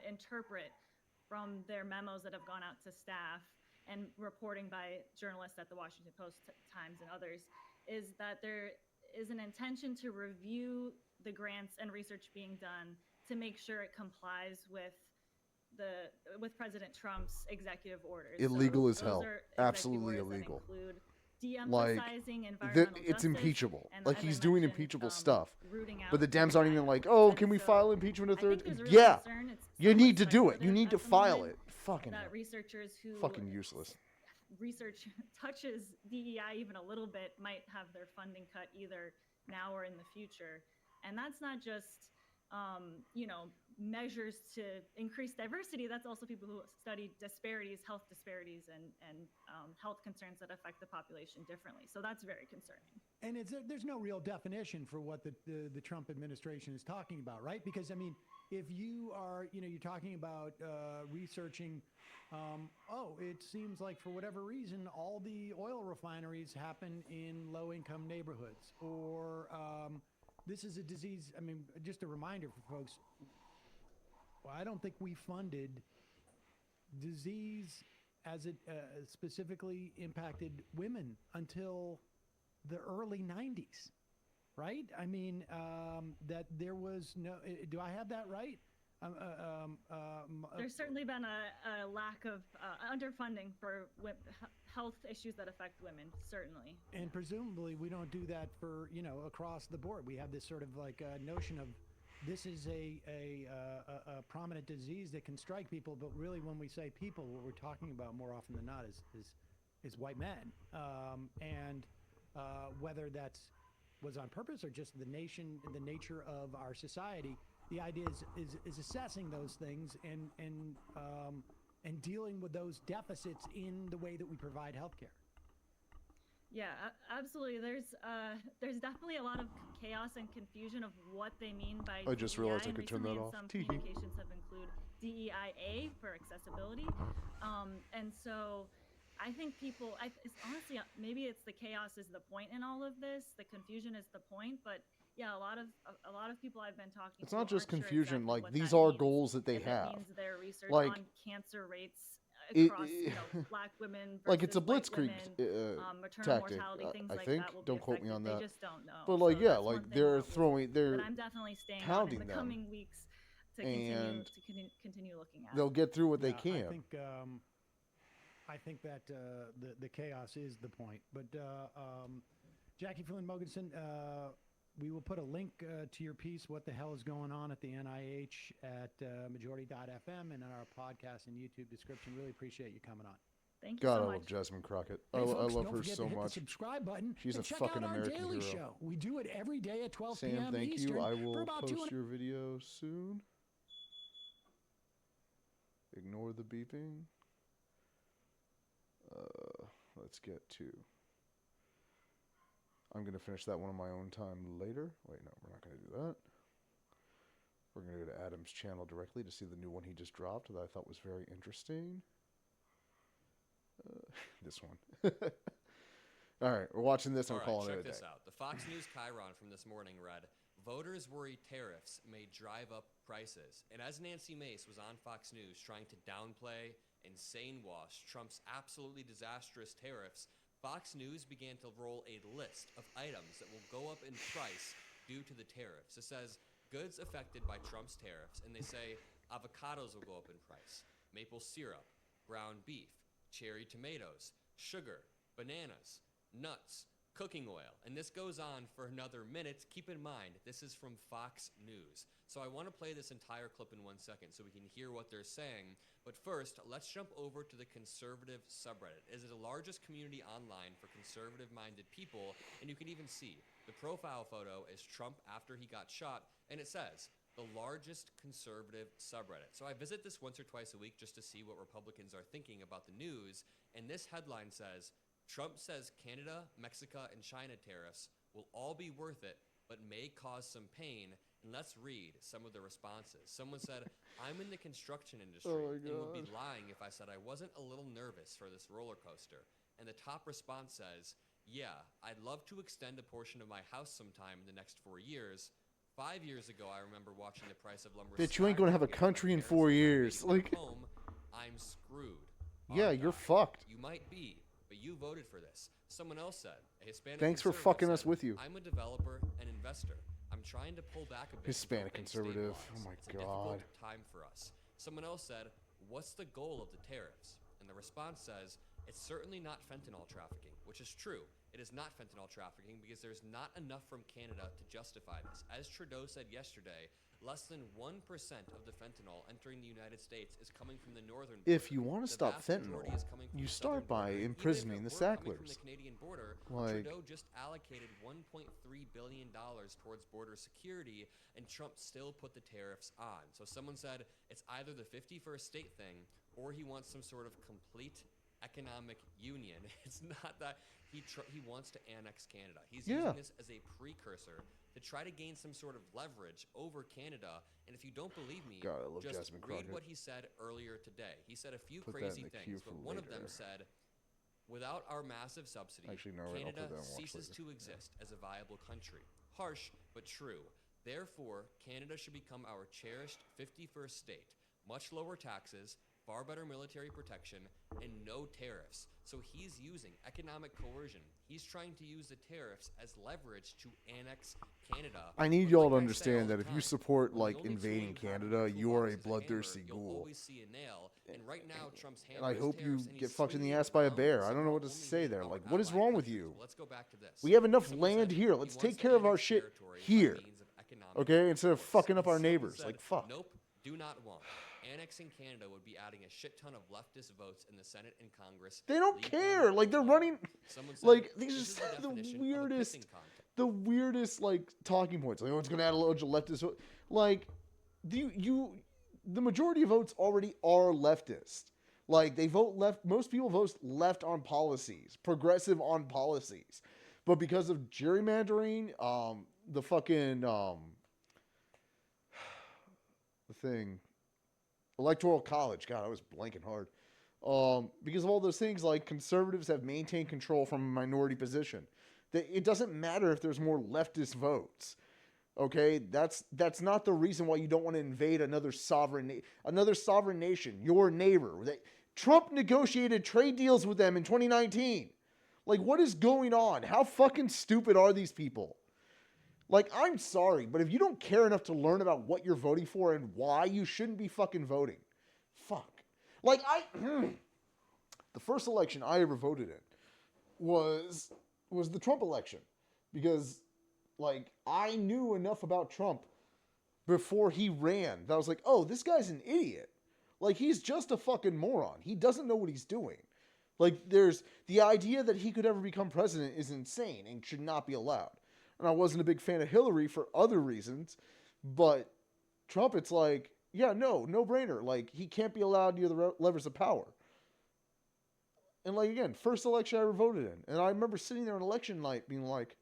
interpret from their memos that have gone out to staff and reporting by journalists at the Washington Post, Times, and others, is that there is an intention to review the grants and research being done to make sure it complies with President Trump's executive orders. Illegal So as hell. those are Absolutely executive orders that illegal. include Like, de-emphasizing environmental it's justice, impeachable. and Like, as I he's doing mentioned, impeachable stuff. rooting But the out Dems aren't even like, and oh, can we so file impeachment a I think third? there's real Yeah. concern. It's You somewhat need to do it. You speculative need to at the file moment, it. Fucking that researchers who fucking useless. research touches DEI even a little bit might have their funding cut either now or in the future. And that's not just, measures to increase diversity. That's also people who study disparities, health disparities, and health concerns that affect the population differently. So that's very concerning. And there's no real definition for what the Trump administration is talking about, right? Because, I mean, if you are, you're talking about researching, it seems like for whatever reason, all the oil refineries happen in low-income neighborhoods. Or this is a disease, I mean, just a reminder for folks, I don't think we funded disease as it specifically impacted women until the early 90s, right? I mean, that there was no, do I have that right? There's certainly been a lack of underfunding for health issues that affect women, certainly. And presumably we don't do that for, across the board. We have this sort of like notion of this is a prominent disease that can strike people, but really when we say people, what we're talking about more often than not is white men. And whether was on purpose or just the nature of our society, the idea is assessing those things and dealing with those deficits in the way that we provide healthcare. Yeah, absolutely. There's definitely a lot of chaos and confusion of what they mean by I just realized I DEI, and could turn that recently in off. some Tee-hee. communications have included DEIA for accessibility. And so I think people, it's honestly, maybe it's the chaos is the point in all of this. The confusion is the point, but yeah, a lot of people I've been talking It's to not just aren't confusion. sure exactly like what these that are means. goals that they If have. it means their research Like, on cancer rates it- across black women versus like it's a white blitzkrieg women, maternal tactic. mortality, things I like think. that will be Don't quote me affected. on that. They just don't know. But like, So yeah, that's like one thing they're about throwing, they're that I'm definitely staying on in pounding the them, coming weeks to and continue looking at. they'll get through what they Yeah, can. I think that the chaos is the point. But Jackie Flynn Mogensen, we will put a link to your piece, What the Hell is Going On at the NIH, at majority.fm, and in our podcast and YouTube description. Really appreciate you coming on. Thank you God, so I much. love Jasmine Crockett. Hey, I folks, love don't her forget so to hit much. the subscribe button. She's and a check fucking out our American daily hero. show. We do it every day at 12 Sam, p.m. thank Eastern you. I for will about post 200. your video soon. Ignore the beeping. Let's get to. I'm going to finish that one on my own time later. Wait, no, we're not going to do that. We're going to go to Adam's channel directly to see the new one he just dropped that I thought was very interesting. This one. All right, we're watching this and we're calling it a check day. this out. The Fox News Chiron from this morning read, voters worry tariffs may drive up prices. And as Nancy Mace was on Fox News trying to downplay and sane wash Trump's absolutely disastrous tariffs, Fox News began to roll a list of items that will go up in price due to the tariffs. It says goods affected by Trump's tariffs, and they say avocados will go up in price, maple syrup, ground beef, cherry tomatoes, sugar, bananas, nuts, cooking oil, and this goes on for another minute. Keep in mind, this is from Fox News. So I want to play this entire clip in 1 second so we can hear what they're saying. But first, let's jump over to the conservative subreddit. It is the largest community online for conservative-minded people, and you can even see the profile photo is Trump after he got shot, and it says, the largest conservative subreddit. So I visit this once or twice a week just to see what Republicans are thinking about the news, and this headline says, Trump says Canada, Mexico, and China tariffs will all be worth it, but may cause some pain. And let's read some of the responses. Someone said, I'm in the construction industry and would be lying if I said I wasn't a little nervous for this roller coaster. And the top response says, yeah, I'd love to extend a portion of my house sometime in the next 4 years. 5 years ago, I remember watching the price of lumber. Bitch, you ain't gonna have a country in 4 years. Like, home, I'm screwed. yeah, you're fucked. You might be, but you voted for this. Someone else said, a Hispanic Thanks for conservative fucking us said, with you. I'm a developer and investor. I'm trying to pull back a bit. Hispanic conservative. Oh my it's a God. difficult time for us. Someone else said, what's the goal of the tariffs? And the response says, it's certainly not fentanyl trafficking, which is true. It is not fentanyl trafficking because there's not enough from Canada to justify this. As Trudeau said yesterday, less than 1% of the fentanyl entering the United States is coming from the northern border. If you want to stop vast majority fentanyl, is coming from you the start southern by border. imprisoning Even the if it were coming from Sacklers. the Canadian border, Like, Trudeau just allocated $1.3 billion towards border security, and Trump still put the tariffs on. So someone said it's either the 51st state thing or he wants some sort of complete economic union. It's not that he wants to annex Canada. He's using this as a precursor to try to gain some sort of leverage over Canada. And if you don't believe me, God, I love just Jasmine read Crockett. what he said earlier today. He said a few Put that crazy in the things, queue for but one of them later. said, without our massive subsidy, Actually, no, wait, I'll Canada put that in watch ceases later. to exist as a viable country. Harsh, but true. Therefore, Canada should become our cherished 51st state. Much lower taxes, far better military protection, and no tariffs. So he's using economic coercion. He's trying to use the tariffs as leverage to annex Canada. I need But y'all like to I say understand all that the if you time, support when like the only invading tool you have in Canada, your you are toolbox a is bloodthirsty hammer, you'll ghoul. always see a nail. And right now, Trump's And I hammer is hope you tariffs, and get he's fucked in the swinging ass it by a around bear. as I if don't know it'll what to only say hit there. our Like, what is ally wrong with countries. you? Well, let's go back to this. We have enough Someone land said here. he Let's wants take to care of our annex shit territory by here. means of economic Okay? Instead of force. fucking up And our someone neighbors. said, Like, fuck. Nope, do not want. Annexing Canada would be adding a shit ton of leftist votes in the Senate and Congress. They don't Leave them care. Like, they're alone. running. Someone said, Like, these this are is just the definition of a weirdest, pissing contest. the weirdest, like, talking points. Like, oh, it's going to add a little leftist vote. Like, the majority of votes already are leftist. Like, they vote left. Most people vote left on policies, progressive on policies. But because of gerrymandering, the fucking, the thing, Electoral College. God, I was blanking hard. Because of all those things, like, conservatives have maintained control from a minority position. It doesn't matter if there's more leftist votes. Okay, that's not the reason why you don't want to invade another sovereign nation, your neighbor. Trump negotiated trade deals with them in 2019. Like, what is going on? How fucking stupid are these people? Like, I'm sorry, but if you don't care enough to learn about what you're voting for and why, you shouldn't be fucking voting. Fuck. Like, the first election I ever voted in was the Trump election. Because, like, I knew enough about Trump before he ran that I was like, oh, this guy's an idiot. Like, he's just a fucking moron. He doesn't know what he's doing. Like, there's the idea that he could ever become president is insane and should not be allowed. And I wasn't a big fan of Hillary for other reasons, but Trump, it's like, yeah, no brainer. Like, he can't be allowed near the levers of power. And, like, again, first election I ever voted in. And I remember sitting there on election night being like,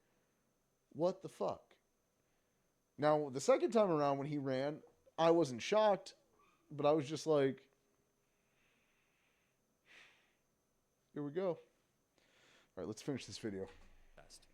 what the fuck? Now, the second time around when he ran, I wasn't shocked, but I was just like, here we go. All right, let's finish this video.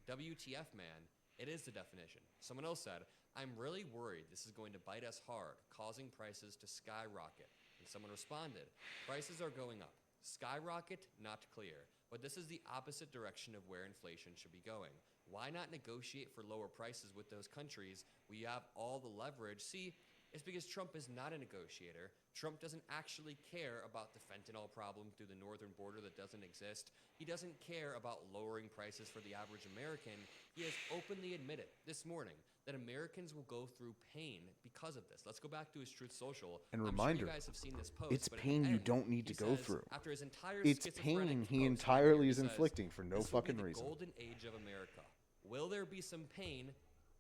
WTF, man. It is the definition. Someone else said, I'm really worried this is going to bite us hard, causing prices to skyrocket. And someone responded, prices are going up. Skyrocket, not clear. But this is the opposite direction of where inflation should be going. Why not negotiate for lower prices with those countries where you have all the leverage? See, it's because Trump is not a negotiator. Trump doesn't actually care about the fentanyl problem through the northern border that doesn't exist. He doesn't care about lowering prices for the average American. He has openly admitted this morning that Americans will go through pain because of this. Let's go back to his Truth Social. And I'm reminder, sure you guys have seen this post, it's but pain you end, don't need to go says, through. After his entire It's pain he entirely is inflicting for no fucking the reason. Golden age of America. Will there be some pain?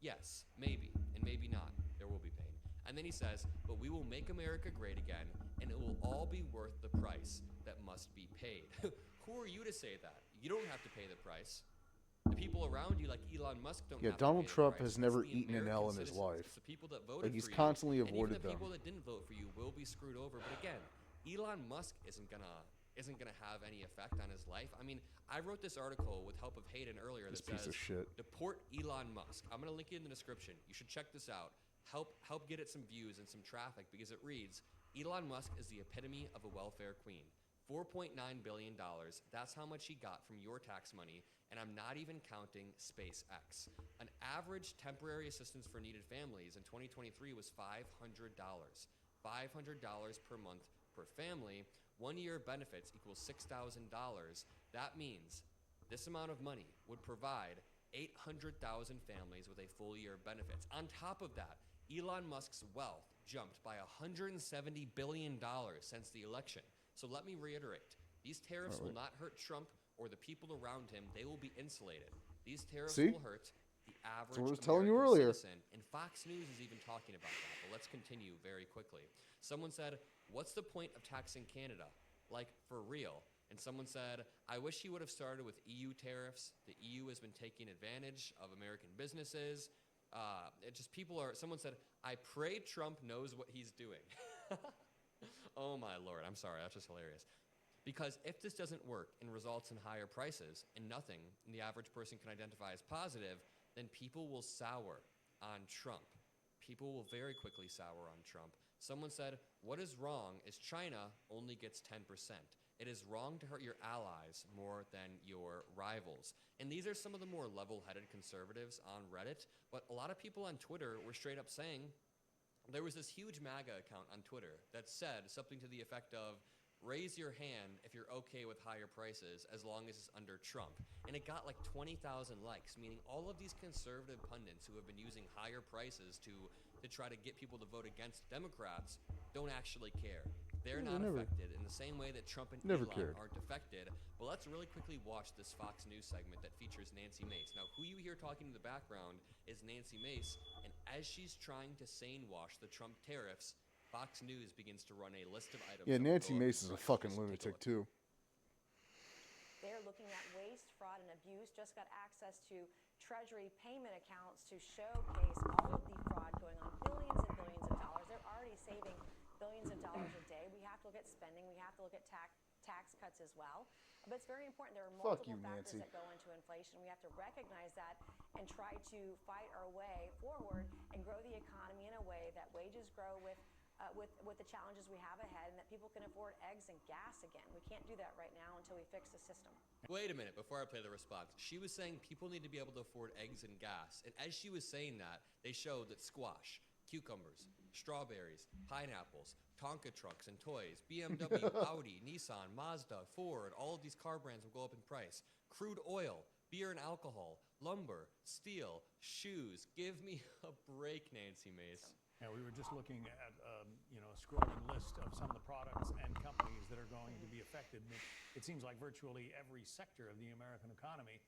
Yes, maybe, and maybe not. There will be pain. And then he says, but we will make America great again, and it will all be worth the price that must be paid. Who are you to say that? You don't have to pay the price. The people around you, like Elon Musk, don't have Donald to pay Trump the price. has never It's the eaten an American L in his citizens. life. It's the people that voted Like, he's for you. constantly And even avoided the them. people that didn't vote for you will be screwed over. But again, Elon Musk isn't gonna have any effect on his life. I mean, I wrote this article with help of Hayden earlier This that piece says, of shit. deport Elon Musk. I'm gonna link it in the description. You should check this out. Help get it some views and some traffic, because it reads, Elon Musk is the epitome of a welfare queen. $4.9 billion, that's how much he got from your tax money, and I'm not even counting SpaceX. An average temporary assistance for needed families in 2023 was $500. $500 per month per family. 1 year benefits equals $6,000. That means this amount of money would provide 800,000 families with a full year of benefits. On top of that, Elon Musk's wealth jumped by $170 billion since the election. So let me reiterate, these tariffs will not hurt Trump or the people around him. They will be insulated. These tariffs will hurt the average American citizen. And Fox News is even talking about that. But let's continue very quickly. Someone said, what's the point of taxing Canada? Like, for real. And someone said, I wish he would have started with EU tariffs. The EU has been taking advantage of American businesses. Someone said, I pray Trump knows what he's doing. Oh my Lord, I'm sorry, that's just hilarious. Because if this doesn't work and results in higher prices and nothing the average person can identify as positive, then people will sour on Trump. People will very quickly sour on Trump. Someone said, what is wrong is China only gets 10%. It is wrong to hurt your allies more than your rivals. And these are some of the more level-headed conservatives on Reddit, but a lot of people on Twitter were straight up saying, there was this huge MAGA account on Twitter that said something to the effect of, raise your hand if you're okay with higher prices as long as it's under Trump. And it got like 20,000 likes, meaning all of these conservative pundits who have been using higher prices to try to get people to vote against Democrats don't actually care. They're not affected in the same way that Trump and Elon aren't affected. But let's really quickly watch this Fox News segment that features Nancy Mace. Now, who you hear talking in the background is Nancy Mace, and as she's trying to sane wash the Trump tariffs, Fox News begins to run a list of items. Yeah, that will Nancy go up in Mace is a price. fucking Take a lunatic, look. too. They're looking at waste, fraud, and abuse. Just got access to Treasury payment accounts to showcase all of the fraud going on. Billions and billions of dollars. They're already saving billions of dollars a day. We have to look at spending. We have to look at tax cuts as well. But it's very important. There are Fuck multiple you, factors Nancy. that go into inflation. We have to recognize that and try to fight our way forward and grow the economy in a way that wages grow with the challenges we have ahead, and that people can afford eggs and gas again. We can't do that right now until we fix the system. Wait a minute, before I play the response. She was saying people need to be able to afford eggs and gas. And as she was saying that, they showed that squash, cucumbers, strawberries, pineapples, Tonka trucks and toys, BMW, Audi, Nissan, Mazda, Ford, all of these car brands will go up in price. Crude oil, beer and alcohol, lumber, steel, shoes. Give me a break, Nancy Mace. Yeah, we were just looking at a scrolling list of some of the products and companies that are going to be affected. And it seems like virtually every sector of the American economy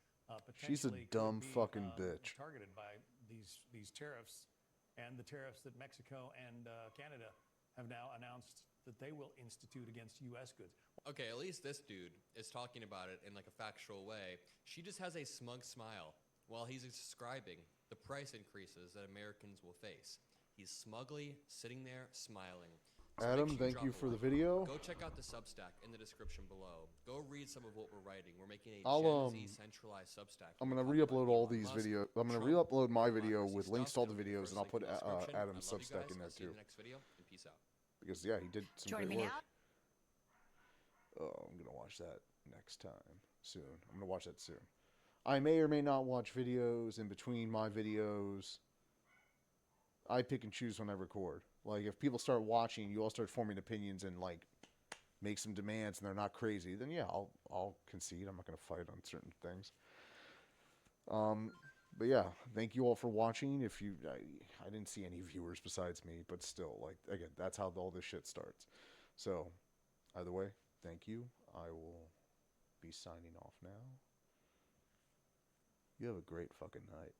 She's a potentially dumb could be, fucking bitch. targeted by these tariffs, and the tariffs that Mexico and Canada have now announced that they will institute against U.S. goods. Okay, at least this dude is talking about it in like a factual way. She just has a smug smile while he's describing the price increases that Americans will face. He's smugly sitting there smiling. So Adam, make sure thank drop you a for the like. video. Go check out the Substack in the description below. Go read some of what we're writing. We're making a I'll, Gen Z centralized Substack. I'm We're gonna talking about re-upload all Elon these Musk, videos. I'm gonna Trump, re-upload my video democracy with links to stuff. all the It'll be videos, and I'll first put link in the description. Adam's I love you Substack guys. in I'll there see you too. in the next video, and peace out. Because yeah, he did some Join great me work. now. Oh, I'm gonna watch that next time soon. I'm gonna watch that soon. I may or may not watch videos in between my videos. I pick and choose when I record. Like, if people start watching, you all start forming opinions and like make some demands, and they're not crazy, then yeah, I'll concede. I'm not gonna fight on certain things. But yeah, thank you all for watching. If you, I didn't see any viewers besides me, but still, like, again, that's how all this shit starts. So, either way, thank you. I will be signing off now. You have a great fucking night.